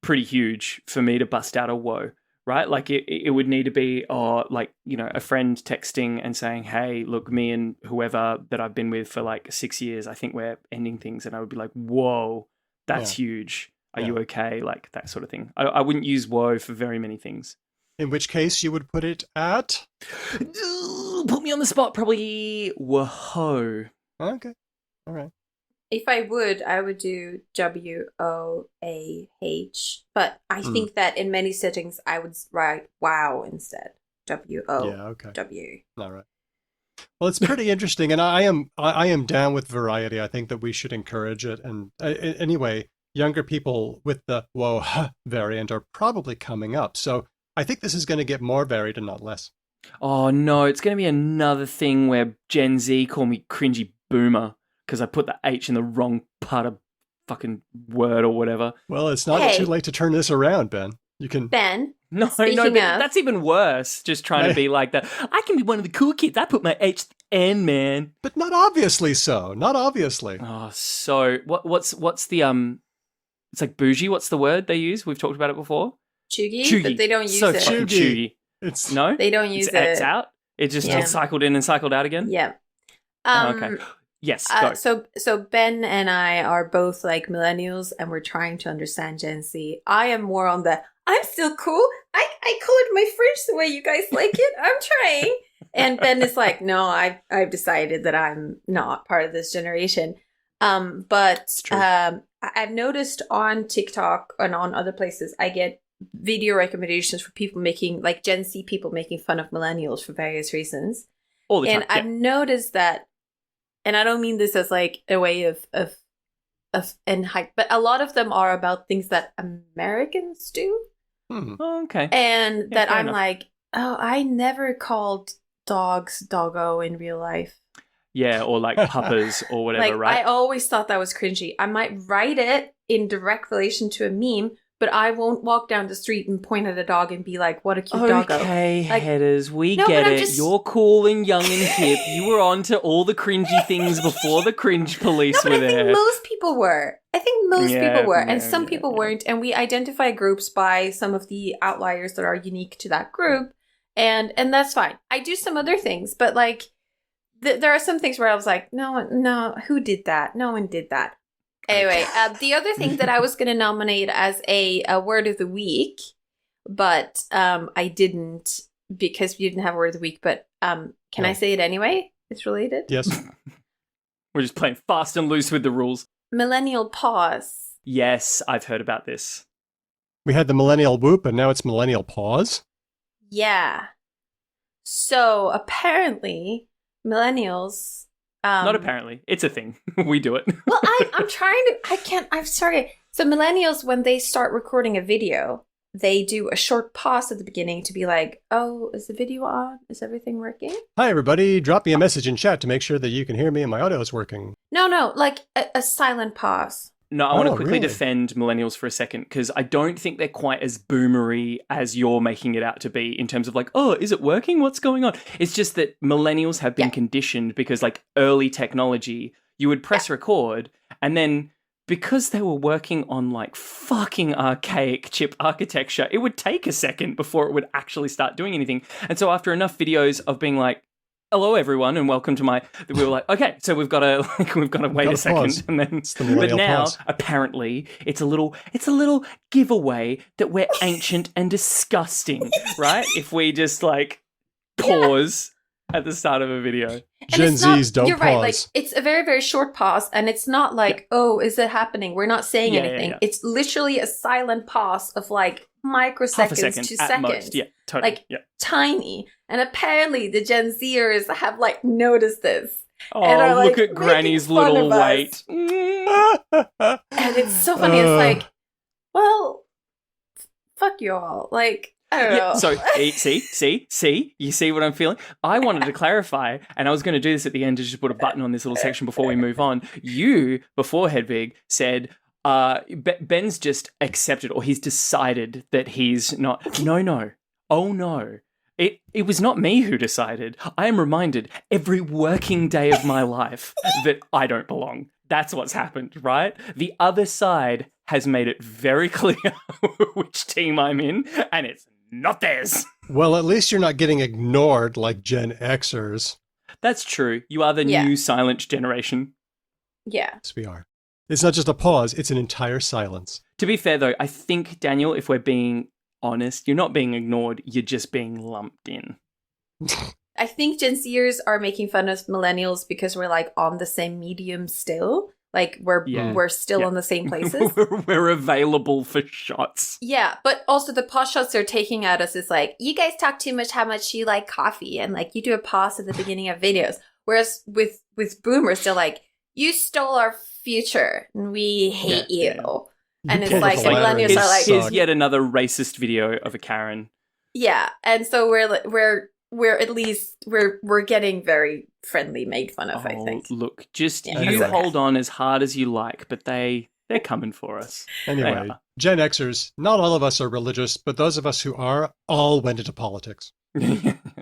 pretty huge for me to bust out a woe, right? Like it would need to be, a friend texting and saying, hey, look, me and whoever that I've been with for like 6 years, I think we're ending things. And I would be like, whoa, that's huge. Are you okay? Like that sort of thing. I wouldn't use woe for very many things. In which case you would put it at? Put me on the spot, probably whoa. Okay. All right. If I would do WOAH, but I think that in many settings I would write wow instead. WOW. Yeah, okay. All right. Well, it's pretty interesting, and I am down with variety. I think that we should encourage it. And anyway, younger people with the whoa variant are probably coming up. So I think this is going to get more varied and not less. Oh no, it's going to be another thing where Gen Z call me cringy boomer because I put the H in the wrong part of fucking word or whatever. Well, it's not Hey. too late to turn this around, Ben. You can. Ben, No, Speaking but of- that's even worse. Just trying to be like that. I can be one of the cool kids. I put my H N, man. But not obviously so. Not obviously. Oh, so what's the It's like bougie. What's the word they use? We've talked about it before. chuggy, but they don't use so it. fucking chuggy. It's No, They don't use it's it. out. It just Yeah. gets cycled in and cycled out again. Yeah. Oh, okay. Yes. Go. So Ben and I are both like millennials, and we're trying to understand Gen Z. I am more on the I'm still cool. I colored my fridge the way you guys like it. I'm trying. And Ben is like, no, I've decided that I'm not part of this generation. But true. I've noticed on TikTok and on other places, I get video recommendations for people making, like Gen Z people making fun of millennials for various reasons. All the time. And I've noticed that, and I don't mean this as like a way of and hype, but a lot of them are about things that Americans do, Oh, okay. and that fair I'm enough. like, oh, I never called dogs doggo in real life. Yeah, or like puppers or whatever, Like right? I always thought that was cringy. I might write it in direct relation to a meme, but I won't walk down the street and point at a dog and be like, what a cute doggo. Okay, Like- headers, we No, get but I'm it. just- You're cool and young and hip. You were on to all the cringy things before the cringe police No, but were I think there. most people were. I think most Yeah, people were, and yeah, some yeah, people yeah. weren't. And we identify groups by some of the outliers that are unique to that group, and that's fine. I do some other things, but like there are some things where I was like, no, who did that? No one did that. Anyway, the other thing that I was going to nominate as a word of the week, but I didn't because we didn't have a word of the week. But can No. I say it anyway? It's related. Yes. We're just playing fast and loose with the rules. Millennial pause. Yes, I've heard about this. We had the millennial whoop, and now it's millennial pause. Yeah. So apparently, millennials. Not apparently. It's a thing. We do it. Well, I'm trying to. I can't. I'm sorry. So millennials, when they start recording a video, they do a short pause at the beginning to be like, "Oh, is the video on? Is everything working?" Hi, everybody. Drop me a message in chat to make sure that you can hear me and my audio is working. No, like a silent pause. No, I want to Oh, quickly really? defend millennials for a second because I don't think they're quite as boomery as you're making it out to be in terms of like, oh, is it working? What's going on? It's just that millennials have been conditioned because like early technology, you would press record and then because they were working on like fucking archaic chip architecture, it would take a second before it would actually start doing anything. And so after enough videos of being like, hello everyone and welcome to my, we were like, okay, so we've got to wait a second. pause. And then, It's the but millennial now pause. apparently it's a little giveaway that we're ancient and disgusting, right? If we just like pause at the start of a video. And Gen it's not- Zs don't You're pause. right. Like it's a very, very short pause, and it's not like, oh, is it happening? We're not saying Yeah, anything. yeah. It's literally a silent pause of like microseconds Half a second to at seconds. most. Yeah, totally. Like yeah. tiny. And apparently the Gen Zers have like noticed this. Oh, and are, look like, at Granny's making fun little of us. weight. And it's so funny. It's like, well, fuck you all. Like, I don't know. Yeah, so see, you see what I'm feeling? I wanted to clarify, and I was going to do this at the end to just put a button on this little section before we move on. You, before Hedvig, said Ben's just accepted, or he's decided that he's not. No. Oh no. It was not me who decided. I am reminded every working day of my life that I don't belong. That's what's happened, right? The other side has made it very clear which team I'm in, and it's not theirs. Well, at least you're not getting ignored like Gen Xers. That's true. You are the Yeah. new silent generation. Yeah. Yes, we are. It's not just a pause, it's an entire silence. To be fair, though, I think, Daniel, if we're being honest, you're not being ignored, you're just being lumped in. I think Gen Zers are making fun of millennials because we're like on the same medium still. Like we're still on the same places. We're available for shots. Yeah, but also the pause shots they're taking at us is like, you guys talk too much how much you like coffee, and like you do a pause at the beginning of videos. Whereas with boomers, they're like, you stole our future and we hate you. Yeah. And You it's pulled like the the ladder millennials and are like, Here's suck. yet another racist video of a Karen. yeah, and so we're at least we're getting very friendly made fun of, I think. Look, just Yeah, you that's okay. hold on as hard as you like, but they're coming for us. Anyway, Yeah. Gen Xers, not all of us are religious, but those of us who are all went into politics.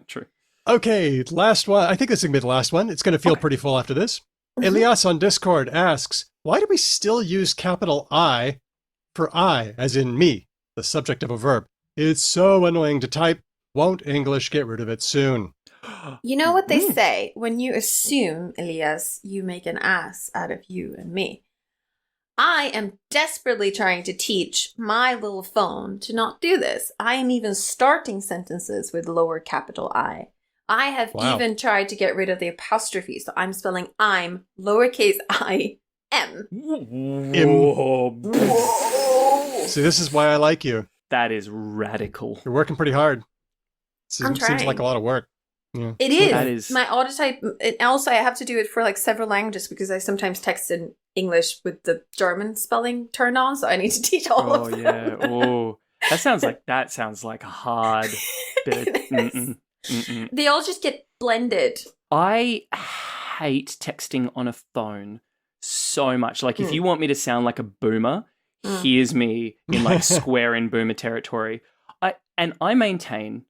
True. Okay, last one. I think this is going to be the last one. It's going to feel pretty full after this. Elias on Discord asks, why do we still use capital I for I, as in me, the subject of a verb? It's so annoying to type. Won't English get rid of it soon? You know what they say? When you assume, Elias, you make an ass out of you and me. I am desperately trying to teach my little phone to not do this. I am even starting sentences with lower capital I. I have Wow. even tried to get rid of the apostrophe, so I'm spelling I'm lowercase I M. See, this is why I like you. That is radical. You're working pretty hard. I'm Seems trying. like a lot of work. Yeah. It is. That is- My autotype, and also I have to do it for like several languages because I sometimes text in English with the German spelling turned on, so I need to teach all Oh of them. yeah. Oh, that sounds like a hard bit. It is. Mm-mm. Mm-mm. They all just get blended. I hate texting on a phone so much. Like, if you want me to sound like a boomer, here's me in like square in boomer territory. I maintain,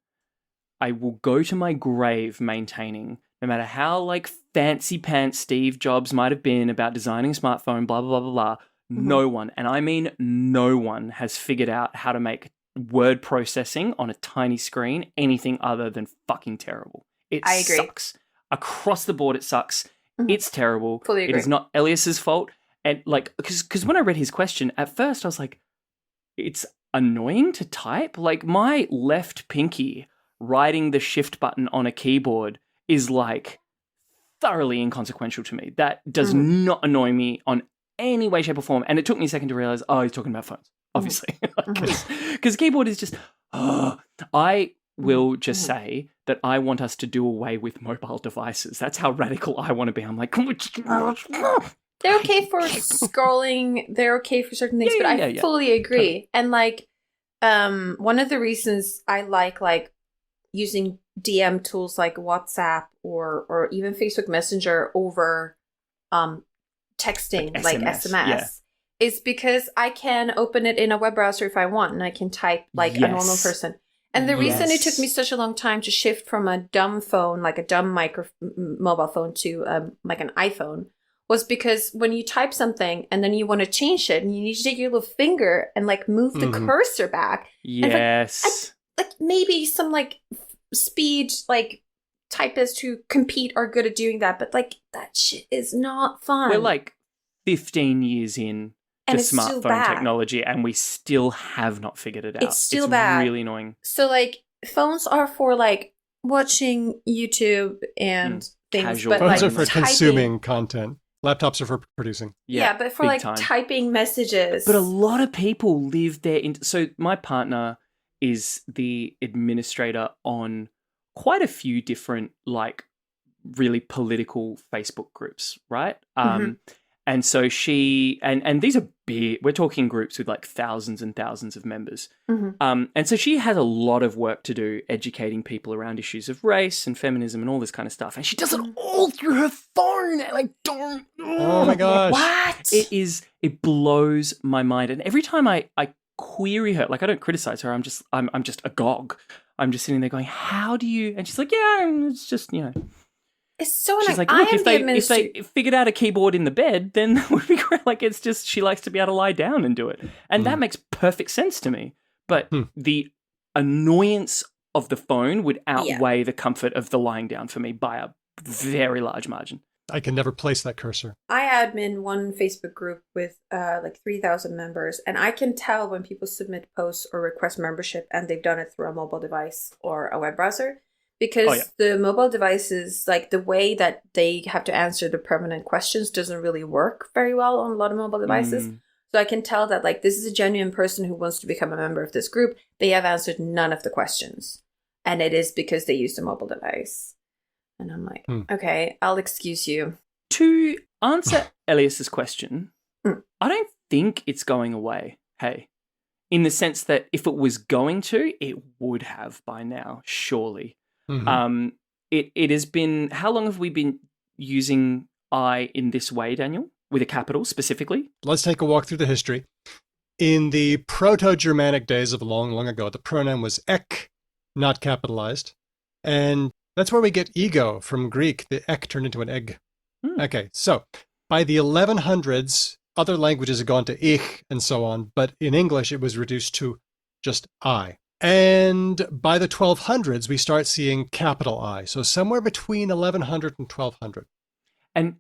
I will go to my grave maintaining, no matter how like fancy pants Steve Jobs might have been about designing a smartphone, blah, blah, blah, blah, blah. No one, and I mean no one, has figured out how to make word processing on a tiny screen anything other than fucking terrible. It I agree. sucks. Across the board, it sucks. It's terrible. Fully It agree. is not Elias's fault. And like, because when I read his question, at first I was like, it's annoying to type. Like, my left pinky writing the shift button on a keyboard is like thoroughly inconsequential to me. That does not annoy me on any way, shape, or form. And it took me a second to realize, oh, he's talking about phones, obviously. Because keyboard is just, I will just say that I want us to do away with mobile devices. That's how radical I want to be. I'm like, They're okay for scrolling. They're okay for certain things, but I fully agree. And like, one of the reasons I like using DM tools like WhatsApp or even Facebook Messenger over texting, like SMS, is because I can open it in a web browser if I want, and I can type like a normal Yes. person. And the reason it took Yes. me such a long time to shift from a dumb phone, like a dumb mobile phone, to like an iPhone, was because when you type something and then you want to change it, and you need to take your little finger and like move the cursor back. Yes. Like maybe some like speed like typists who compete are good at doing that, but like that shit is not fun. We're like 15 years in to And it's still smartphone bad. technology, and we still have not figured it out. It's still bad. Really annoying. So like phones are for like watching YouTube and things, Casual. but Phones like are for typing, consuming content. Laptops are for producing. Yeah, but for big like time. typing messages. But a lot of people live there. So my partner is the administrator on quite a few different, like, really political Facebook groups, right? And so she, and these are big, we're talking groups with like thousands and thousands of members. And so she has a lot of work to do educating people around issues of race and feminism and all this kind of stuff. And she does it all through her phone. And I don't. Oh my gosh. What? It blows my mind. And every time I query her, like I don't criticize her, I'm just agog. I'm just sitting there going, how do you, and she's like, yeah, it's just, you know. It's so annoying. She's like, I look, am if they figured out a keyboard in the bed, then that would be great. Like, it's just, she likes to be able to lie down and do it. And that makes perfect sense to me. But the annoyance of the phone would outweigh the comfort of the lying down for me by a very large margin. I can never place that cursor. I admin one Facebook group with like 3,000 members, and I can tell when people submit posts or request membership and they've done it through a mobile device or a web browser. Because the mobile devices, like the way that they have to answer the permanent questions doesn't really work very well on a lot of mobile devices. So I can tell that like this is a genuine person who wants to become a member of this group. They have answered none of the questions. And it is because they used a mobile device. And I'm like, okay, I'll excuse you. To answer Elias's question, I don't think it's going away, hey. In the sense that if it was going to, it would have by now, surely. It has been, how long have we been using I in this way, Daniel? With a capital specifically? Let's take a walk through the history. In the Proto-Germanic days of long, long ago, the pronoun was ek, not capitalized. And that's where we get ego from Greek. The ek turned into an egg. Okay, so by the 1100s, other languages had gone to ich and so on, but in English it was reduced to just I. And by the 1200s, we start seeing capital I. So somewhere between 1100 and 1200. And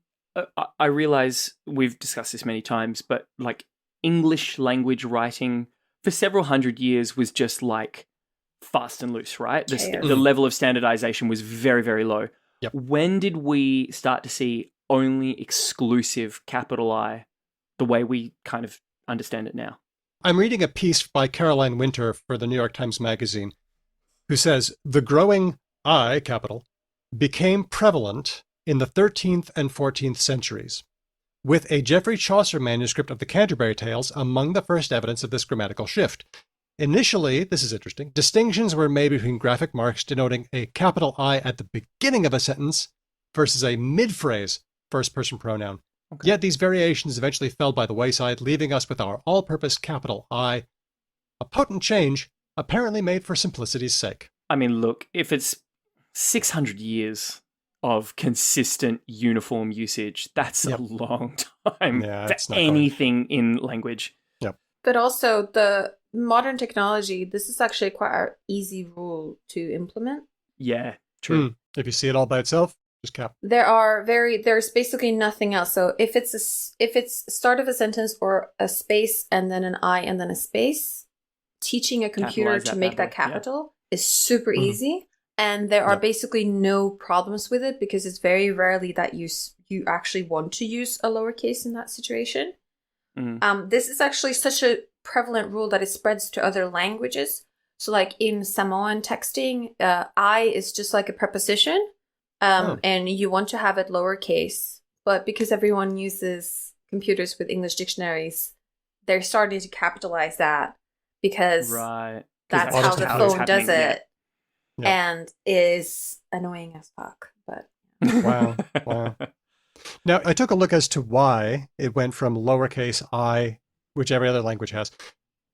I realize we've discussed this many times, but like English language writing for several hundred years was just like fast and loose, right? The level of standardization was very, very low. Yep. When did we start to see only exclusive capital I the way we kind of understand it now? I'm reading a piece by Caroline Winter for the New York Times Magazine, who says, the growing I, capital, became prevalent in the 13th and 14th centuries, with a Geoffrey Chaucer manuscript of the Canterbury Tales among the first evidence of this grammatical shift. Initially, this is interesting, distinctions were made between graphic marks denoting a capital I at the beginning of a sentence versus a mid-phrase first-person pronoun. Okay. Yet these variations eventually fell by the wayside, leaving us with our all-purpose capital I, a potent change apparently made for simplicity's sake. I mean, look, if it's 600 years of consistent uniform usage, that's a long time for anything in language. Yep. But also the modern technology, this is actually quite an easy rule to implement. Yeah, true. If you see it all by itself, just cap. There's basically nothing else. So if it's start of a sentence or a space and then an I and then a space, teaching a computer to make that capital is super easy. And there are basically no problems with it because it's very rarely that you actually want to use a lowercase in that situation. This is actually such a prevalent rule that it spreads to other languages. So like in Samoan texting, I is just like a preposition. And you want to have it lowercase, but because everyone uses computers with English dictionaries, they're starting to capitalize that because that's how the phone does it, and is annoying as fuck. But wow. Now I took a look as to why it went from lowercase I which every other language has,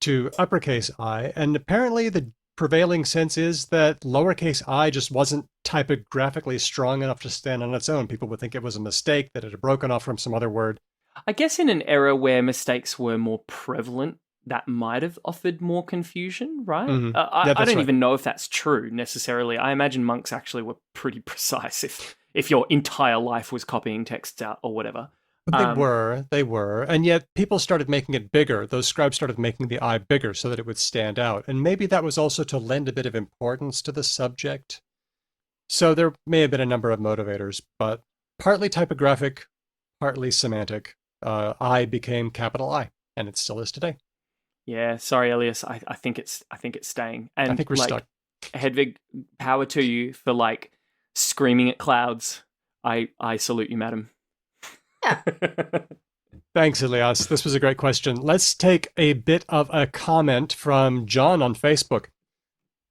to uppercase I. And apparently the prevailing sense is that lowercase I just wasn't typographically strong enough to stand on its own. People would think it was a mistake, that it had broken off from some other word. I guess in an era where mistakes were more prevalent, that might have offered more confusion, right? Mhm. I Yeah, that's don't right. even know if that's true necessarily. I imagine monks actually were pretty precise if your entire life was copying texts out or whatever. But they were. And yet people started making it bigger. Those scribes started making the I bigger so that it would stand out. And maybe that was also to lend a bit of importance to the subject. So there may have been a number of motivators, but partly typographic, partly semantic. I became capital I, and it still is today. Yeah, sorry, Elias. I think it's staying. And I think we're stuck. Hedvig, power to you for like screaming at clouds. I salute you, madam. Yeah. Thanks, Elias. This was a great question. Let's take a bit of a comment from John on Facebook.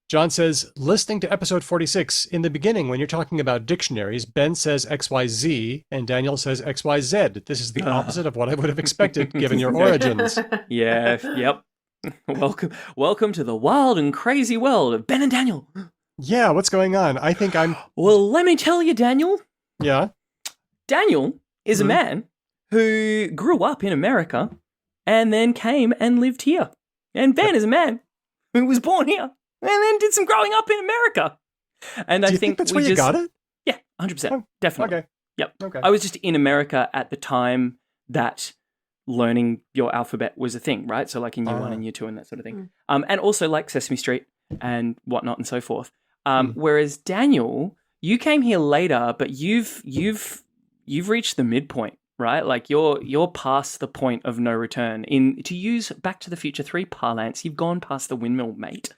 John says, listening to episode 46, in the beginning, when you're talking about dictionaries, Ben says XYZ and Daniel says XYZ. This is the opposite of what I would have expected given your origins. Yeah, yep. Welcome to the wild and crazy world of Ben and Daniel. Yeah, what's going on? I think I'm... Well, let me tell you, Daniel. Yeah? Daniel is a man who grew up in America and then came and lived here. And Ben is a man who was born here and then did some growing up in America. And Do I you think that's we where you got it? Yeah, 100%. Oh, Definitely. Okay. Yep. Okay. I was just in America at the time that learning your alphabet was a thing, right? So like in year 1 and year 2 and that sort of thing. And also like Sesame Street and whatnot and so forth. Whereas Daniel, you came here later, but you've reached the midpoint, right? Like you're past the point of no return. To use Back to the Future 3 parlance, you've gone past the windmill, mate.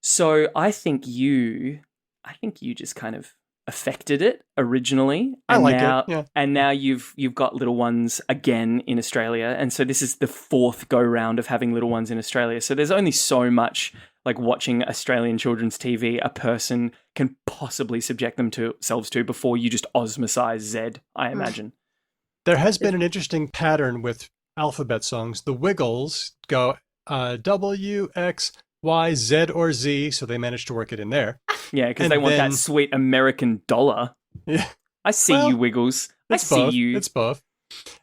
So I think you just kind of affected it originally. I And like now, it, yeah. And now you've got little ones again in Australia. And so this is the 4th go round of having little ones in Australia. So there's only so much like watching Australian children's TV a person can possibly subject themselves to before you just osmosize Z, I imagine. There has been an interesting pattern with alphabet songs. The Wiggles go W, X, Y, Z, or Z, so they managed to work it in there. Yeah, because And they want then- that sweet American dollar. Yeah. I see Well, you, Wiggles. I It's see both. you. It's both.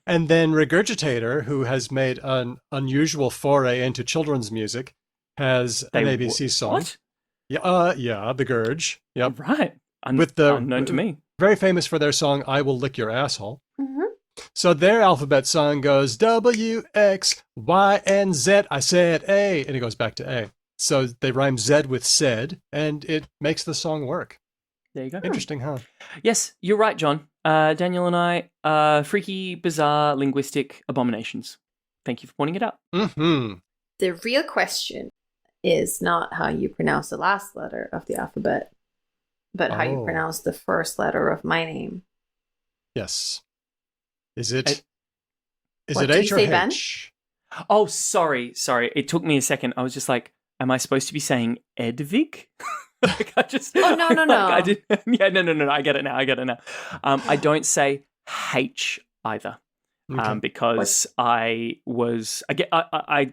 And then Regurgitator, who has made an unusual foray into children's music, has an ABC song. What? Yeah, the Gurge. Yep. Right. With the Unknown to me. Very famous for their song "I Will Lick Your Asshole." Mhm. So their alphabet song goes W, X, Y, and Z. I said A, and it goes back to A. So they rhyme Z with said, and it makes the song work. There you go. Interesting, huh? Yes, you're right, John. Daniel and I are freaky, bizarre, linguistic abominations. Thank you for pointing it out. Mm-hmm. The real question is not how you pronounce the last letter of the alphabet, but how you Oh. pronounce the first letter of my name. Yes. Is it? I- Is What it did you H or say, Ben? H? Oh, sorry. It took me a second. I was just like, am I supposed to be saying Edvig? Like I just, Oh, no. I did, yeah, no. I get it now. I don't say H either. Okay. Because I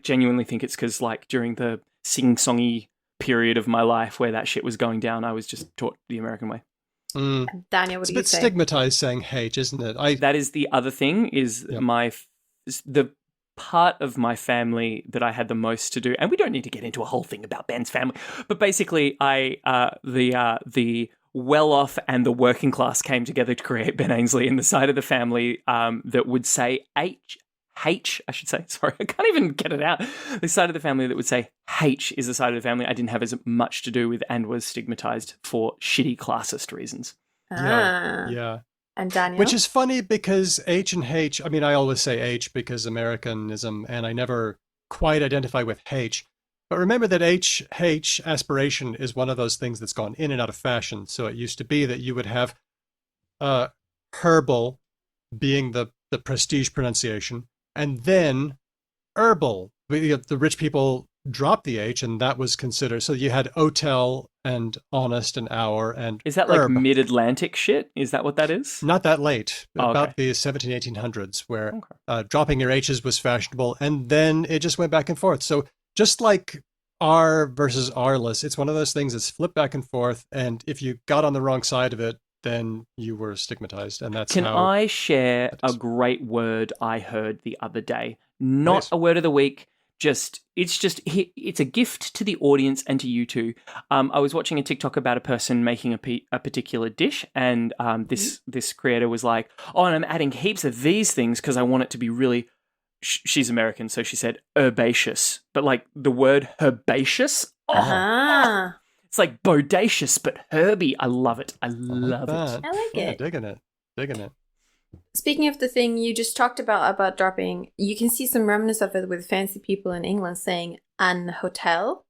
genuinely think it's because like during the sing-songy period of my life where that shit was going down, I was just taught the American way. Daniel, what It's a do you bit say? stigmatized saying H, isn't it? That is the other thing is Yep. the part of my family that I had the most to do, and we don't need to get into a whole thing about Ben's family, but basically the well-off and the working class came together to create Ben Ainsley, and the side of the family that would say H, I should say, sorry, I can't even get it out. The side of the family that would say H is the side of the family I didn't have as much to do with and was stigmatized for shitty classist reasons. Yeah. And Daniel? Which is funny because H and H, I mean, I always say H because Americanism, and I never quite identify with H. But remember that H aspiration is one of those things that's gone in and out of fashion. So it used to be that you would have herbal being the prestige pronunciation, and then herbal. The rich people drop the H, and that was considered. So you had hotel and honest and hour and Is that like herb. mid-Atlantic shit? Is that what that is? Not that late, Oh, okay. about the 1800s, where dropping your H's was fashionable, and then it just went back and forth. So just like R versus R-less, it's one of those things that's flipped back and forth, and if you got on the wrong side of it, then you were stigmatized, and that's Can how... I share a great word I heard the other day? Not Please. a word of the week. It's a gift to the audience and to you too. I was watching a TikTok about a person making a particular dish, and this creator was like, "Oh, and I'm adding heaps of these things because I want it to be really." She's American, so she said herbaceous, but like the word herbaceous. Oh, it's like bodacious, but herby. I love it. I love it. I like it. Digging it. Speaking of the thing you just talked about dropping, you can see some remnants of it with fancy people in England saying "an hotel."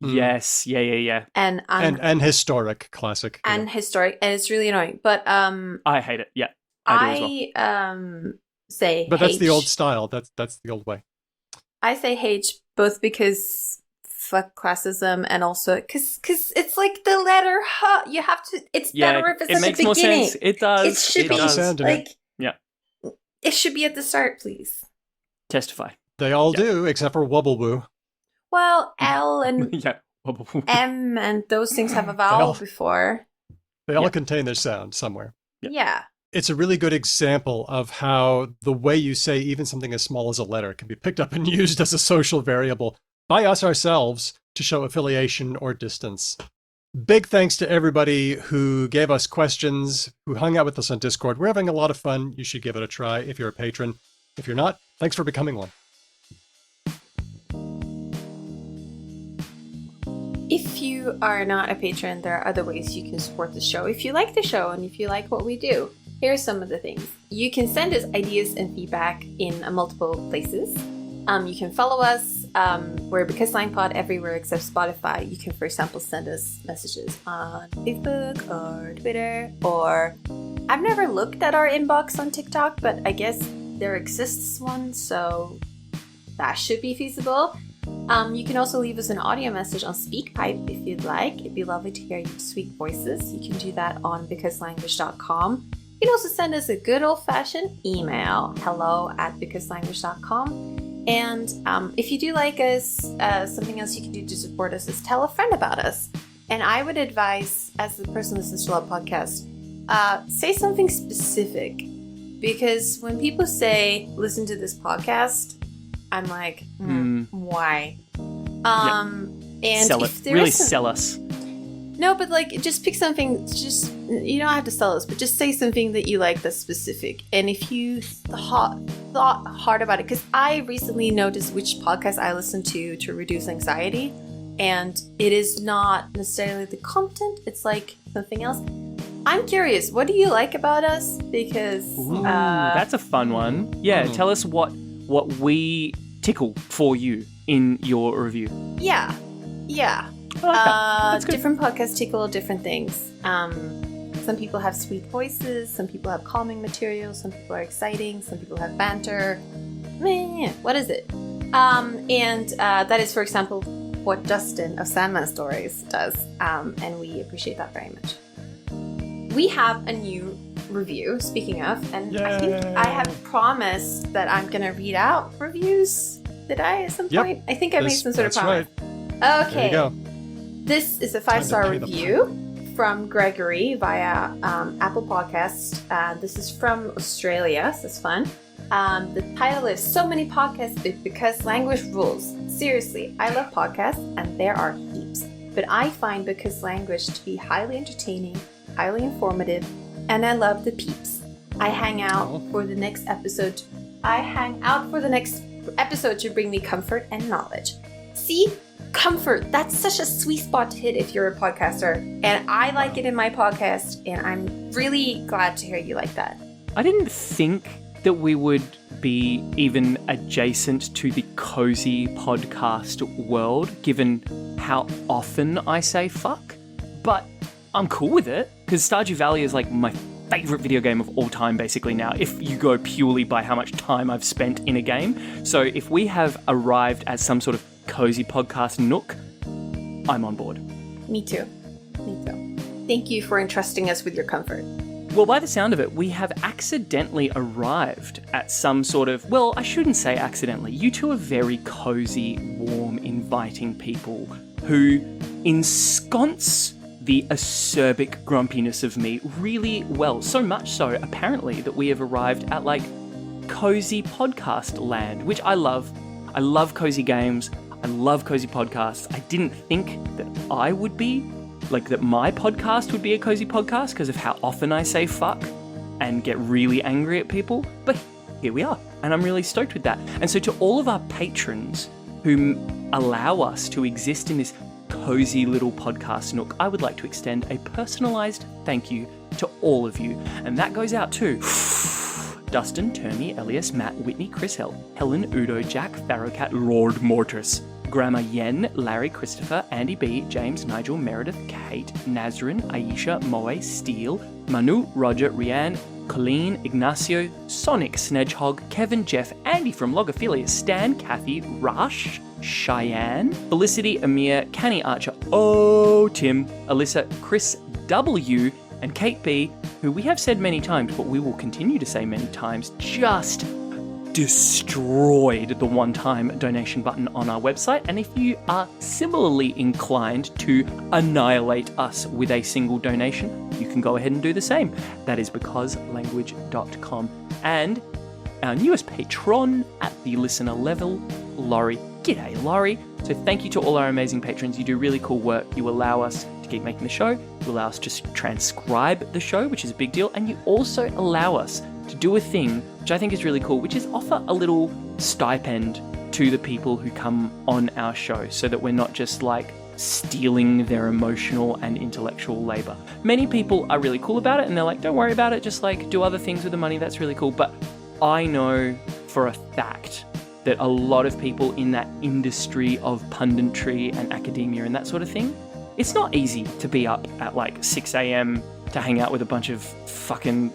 Yes, yeah. And historic, classic. and historic, and it's really annoying. But I hate it. Yeah, I do as well. Say, But that's the H. old style. That's the old way. I say H both because fuck classism and also because it's like the letter H. You have to. It's better if it's it at makes the more beginning. sense. It does. It should be does. Sound in like Yeah. It should be at the start, please. Testify. They all do, except for Wobblewoo. Well, L and Yeah. M and those things have a vowel before. They all contain their sound somewhere. Yeah. It's a really good example of how the way you say even something as small as a letter can be picked up and used as a social variable by us ourselves to show affiliation or distance. Big thanks to everybody who gave us questions, who hung out with us on Discord. We're having a lot of fun. You should give it a try if you're a patron. If you're not, thanks for becoming one. If you are not a patron, there are other ways you can support the show. If you like the show and if you like what we do, here are some of the things. You can send us ideas and feedback in multiple places. You can follow us. We're Because Slang Pod everywhere except Spotify. You can, for example, send us messages on Facebook or Twitter, or I've never looked at our inbox on TikTok, but I guess there exists one, so that should be feasible. You can also leave us an audio message on SpeakPipe if you'd like. It'd be lovely to hear your sweet voices. You can do that on becauselanguage.com. You can also send us a good old-fashioned email, hello@becauselanguage.com. And if you do like us, something else you can do to support us is tell a friend about us. And I would advise, as the person who listens to our podcast, say something specific. Because when people say, listen to this podcast, I'm like, why? And sell if it. there Really is sell us. No, but like, just pick something. Just you don't have to sell us, but just say something that you like that's specific. And if you thought hard about it, because I recently noticed which podcast I listen to reduce anxiety, and it is not necessarily the content; it's like something else. I'm curious. What do you like about us? Because that's a fun one. Yeah, tell us what we tickle for you in your review. Yeah. I like that. That's good. Different podcasts tickle different things. Some people have sweet voices, some people have calming material, some people are exciting, some people have banter. What is it? And that is, for example, what Dustin of Sandman Stories does, and we appreciate that very much. We have a new review, speaking of, and I think I have promised that I'm going to read out reviews. Did I at some point? I think I made some sort of promise. Right. Okay. There you go. This is a 5-star review from Gregory via Apple Podcasts. This is from Australia, so it's fun. The title is So Many Podcasts Because Language Rules. Seriously, I love podcasts and there are heaps. But I find Because Language to be highly entertaining, highly informative, and I love the peeps. I hang out for the next episode to bring me comfort and knowledge. See? Comfort. That's such a sweet spot to hit if you're a podcaster. And I like it in my podcast, and I'm really glad to hear you like that. I didn't think that we would be even adjacent to the cozy podcast world, given how often I say fuck. But I'm cool with it, because Stardew Valley is like my favorite video game of all time, basically now, if you go purely by how much time I've spent in a game. So if we have arrived at some sort of cozy podcast nook, I'm on board. Me too. Thank you for entrusting us with your comfort. Well, by the sound of it, we have accidentally arrived at some sort of... Well, I shouldn't say accidentally. You two are very cozy, warm, inviting people who ensconce the acerbic grumpiness of me really well. So much so, apparently, that we have arrived at, like, cozy podcast land, which I love. I love cozy games. I love cozy podcasts. I didn't think that I would be... like that my podcast would be a cozy podcast because of how often I say fuck and get really angry at people. But here we are, and I'm really stoked with that. And so to all of our patrons who allow us to exist in this cozy little podcast nook, I would like to extend a personalised thank you to all of you. And that goes out to Dustin, Termy, Elias, Matt, Whitney, Chris L, Helen, Udo, Jack, Farrowcat, Lord Mortis, Grammar Yen, Larry, Christopher, Andy B, James, Nigel, Meredith, Kate, Nazrin, Aisha, Moe, Steele, Manu, Roger, Rianne, Colleen, Ignacio, Sonic, Snedgehog, Kevin, Jeff, Andy from Logophilia, Stan, Kathy, Rush, Cheyenne, Felicity, Amir, Canny Archer, Tim, Alyssa, Chris W, and Kate B, who we have said many times, but we will continue to say many times, just destroyed the one-time donation button on our website. And if you are similarly inclined to annihilate us with a single donation, you can go ahead and do the same. That is becauselanguage.com. And our newest patron at the listener level, Laurie. G'day, Laurie. So thank you to all our amazing patrons. You do really cool work. You allow us to keep making the show. You allow us to transcribe the show, which is a big deal. And you also allow us to do a thing which I think is really cool, which is offer a little stipend to the people who come on our show so that we're not just like stealing their emotional and intellectual labor. Many people are really cool about it and they're like, don't worry about it, just like do other things with the money, that's really cool. But I know for a fact that a lot of people in that industry of punditry and academia and that sort of thing, it's not easy to be up at like 6 a.m. to hang out with a bunch of fucking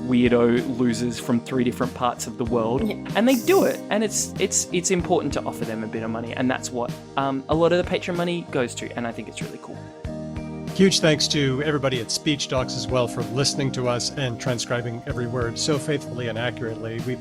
weirdo losers from 3 different parts of the world, and they do it, and it's important to offer them a bit of money, and that's what a lot of the Patreon money goes to, and I think it's really cool. Huge thanks to everybody at Speech Docs as well for listening to us and transcribing every word so faithfully and accurately. We've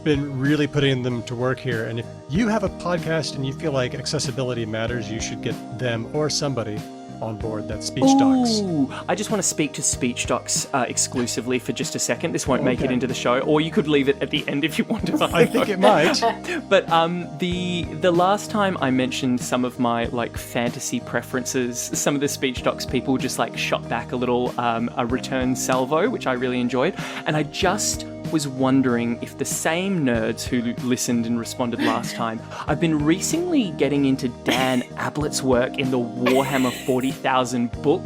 been really putting them to work here, and if you have a podcast and you feel like accessibility matters, you should get them or somebody on board that Speech Docs. Ooh, I just want to speak to Speech Docs exclusively for just a second. This won't make it into the show, or you could leave it at the end if you want to. I think it might. But the last time I mentioned some of my like fantasy preferences, some of the Speech Docs people just like shot back a little a return salvo, which I really enjoyed, and I just was wondering if the same nerds who listened and responded last time, I've been recently getting into Dan Ablett's work in the Warhammer 40,000 book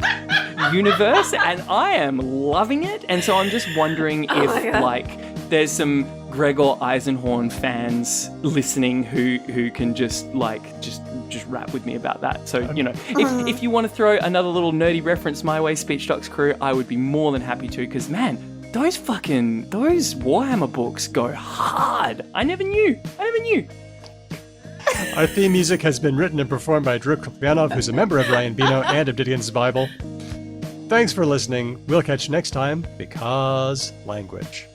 universe, and I am loving it. And so I'm just wondering if like there's some Gregor Eisenhorn fans listening who can just rap with me about that. So, you know, if you want to throw another little nerdy reference my way, Speech Docs crew, I would be more than happy to, because man, those Warhammer books go hard. I never knew. Our theme music has been written and performed by Drew Krupyanov, who's a member of Ryan Bino and of Didion's Bible. Thanks for listening. We'll catch you next time, because language.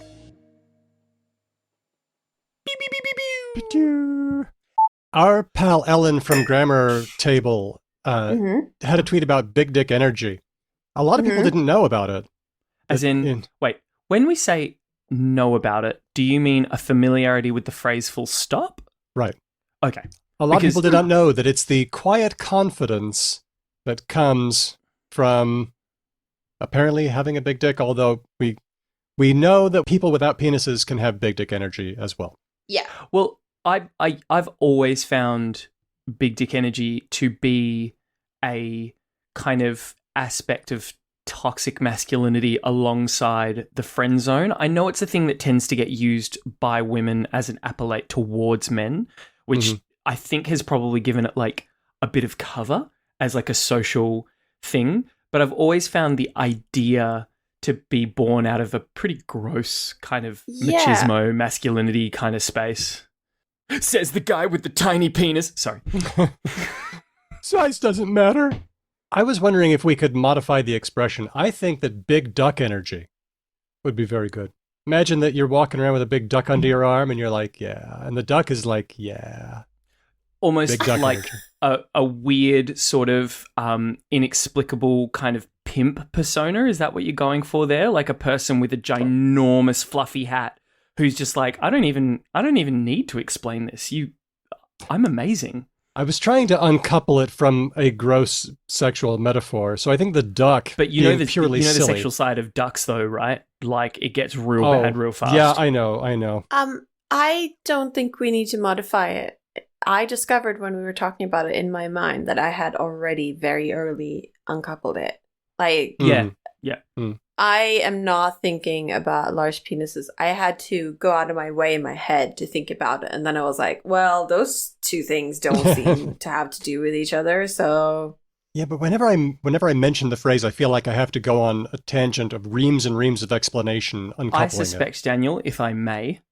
Our pal Ellen from Grammar Table had a tweet about big dick energy. A lot of people didn't know about it. As wait, when we say know about it, do you mean a familiarity with the phrase full stop? Right. Okay. A lot of people did not know that it's the quiet confidence that comes from apparently having a big dick, although we know that people without penises can have big dick energy as well. Yeah. Well, I've always found big dick energy to be a kind of aspect of toxic masculinity alongside the friend zone. I know it's a thing that tends to get used by women as an appellate towards men, which I think has probably given it like a bit of cover as like a social thing. But I've always found the idea to be born out of a pretty gross kind of machismo, masculinity kind of space. Says the guy with the tiny penis. Sorry. Size doesn't matter. I was wondering if we could modify the expression. I think that big duck energy would be very good. Imagine that you're walking around with a big duck under your arm and you're like, yeah. And the duck is like, yeah. Almost Big duck like a weird sort of inexplicable kind of pimp persona. Is that what you're going for there? Like a person with a ginormous fluffy hat who's just like, I don't even need to explain this. I'm amazing. I was trying to uncouple it from a gross sexual metaphor. So I think the duck, but you know the silly. sexual side of ducks, though, right? Like it gets real bad real fast. Yeah, I know. I don't think we need to modify it. I discovered when we were talking about it in my mind that I had already very early uncoupled it. Like, yeah. I am not thinking about large penises. I had to go out of my way in my head to think about it. And then I was like, well, those two things don't seem to have to do with each other. So yeah, but whenever I mention the phrase, I feel like I have to go on a tangent of reams and reams of explanation uncoupling I suspect, Daniel, if I may.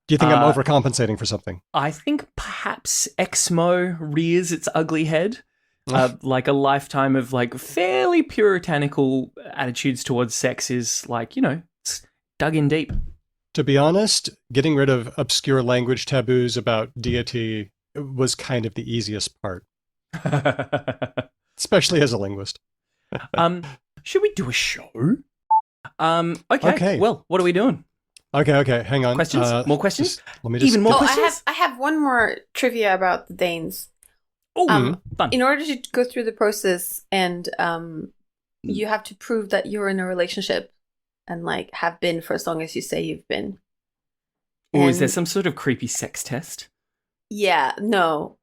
Do you think I'm overcompensating for something? I think perhaps Exmo rears its ugly head. Like a lifetime of like fairly puritanical attitudes towards sex is like, it's dug in deep. To be honest, getting rid of obscure language taboos about deity was kind of the easiest part. Especially as a linguist. Should we do a show? Okay. Well, what are we doing? Okay, hang on. Questions? More questions? Let me just Even more questions? I have one more trivia about the Danes. Oh, fun. In order to go through the process and you have to prove that you're in a relationship and like have been for as long as you say you've been. Or is there some sort of creepy sex test? Yeah, no.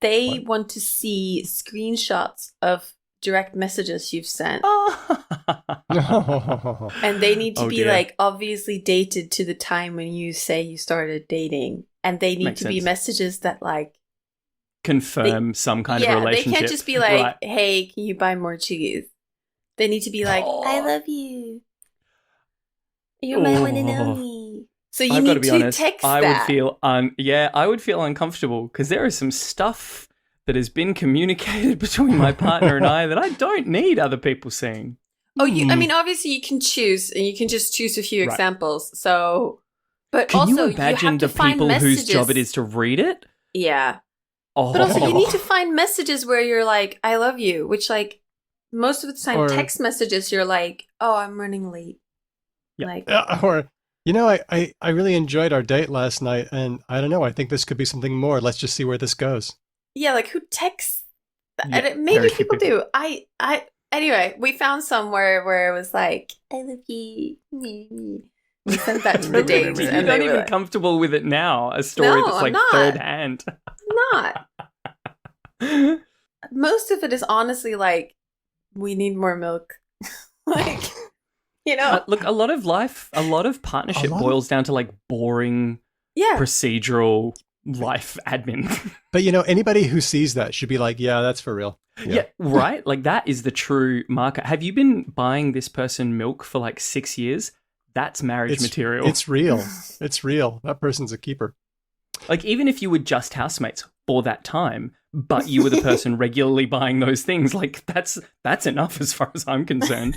They want to see screenshots of direct messages you've sent. And they need to be like obviously dated to the time when you say you started dating. And they need to be messages that like confirm some kind of relationship. They can't just be like, hey, can you buy more cheese? They need to be like, I love you. You're my one and only. So you need to honest, text that. I would feel uncomfortable because there is some stuff that has been communicated between my partner and I that I don't need other people seeing. Oh, I mean, obviously you can choose, and you can just choose a few examples. So, but can also you imagine you have to the people find whose job it is to read it? Yeah. Oh. But also you need to find messages where you're like, I love you, which like most of the time text messages you're like, oh, I'm running late. Yeah. Like, or, I really enjoyed our date last night and I don't know, I think this could be something more. Let's just see where this goes. Yeah, like who texts that? Yeah, maybe people do. Anyway, we found somewhere where it was like, I love you. We sent that to the dates. You're not even comfortable with it now. A story that's like third hand. I'm not. Most of it is honestly like, we need more milk. Like, look, a lot of partnership boils down to like boring, procedural life admin. But anybody who sees that should be like, yeah, that's for real. Yeah, right? Like that is the true marker. Have you been buying this person milk for like 6 years? That's marriage material. It's real. It's real. That person's a keeper. Like even if you were just housemates for that time, but you were the person regularly buying those things, like that's enough as far as I'm concerned.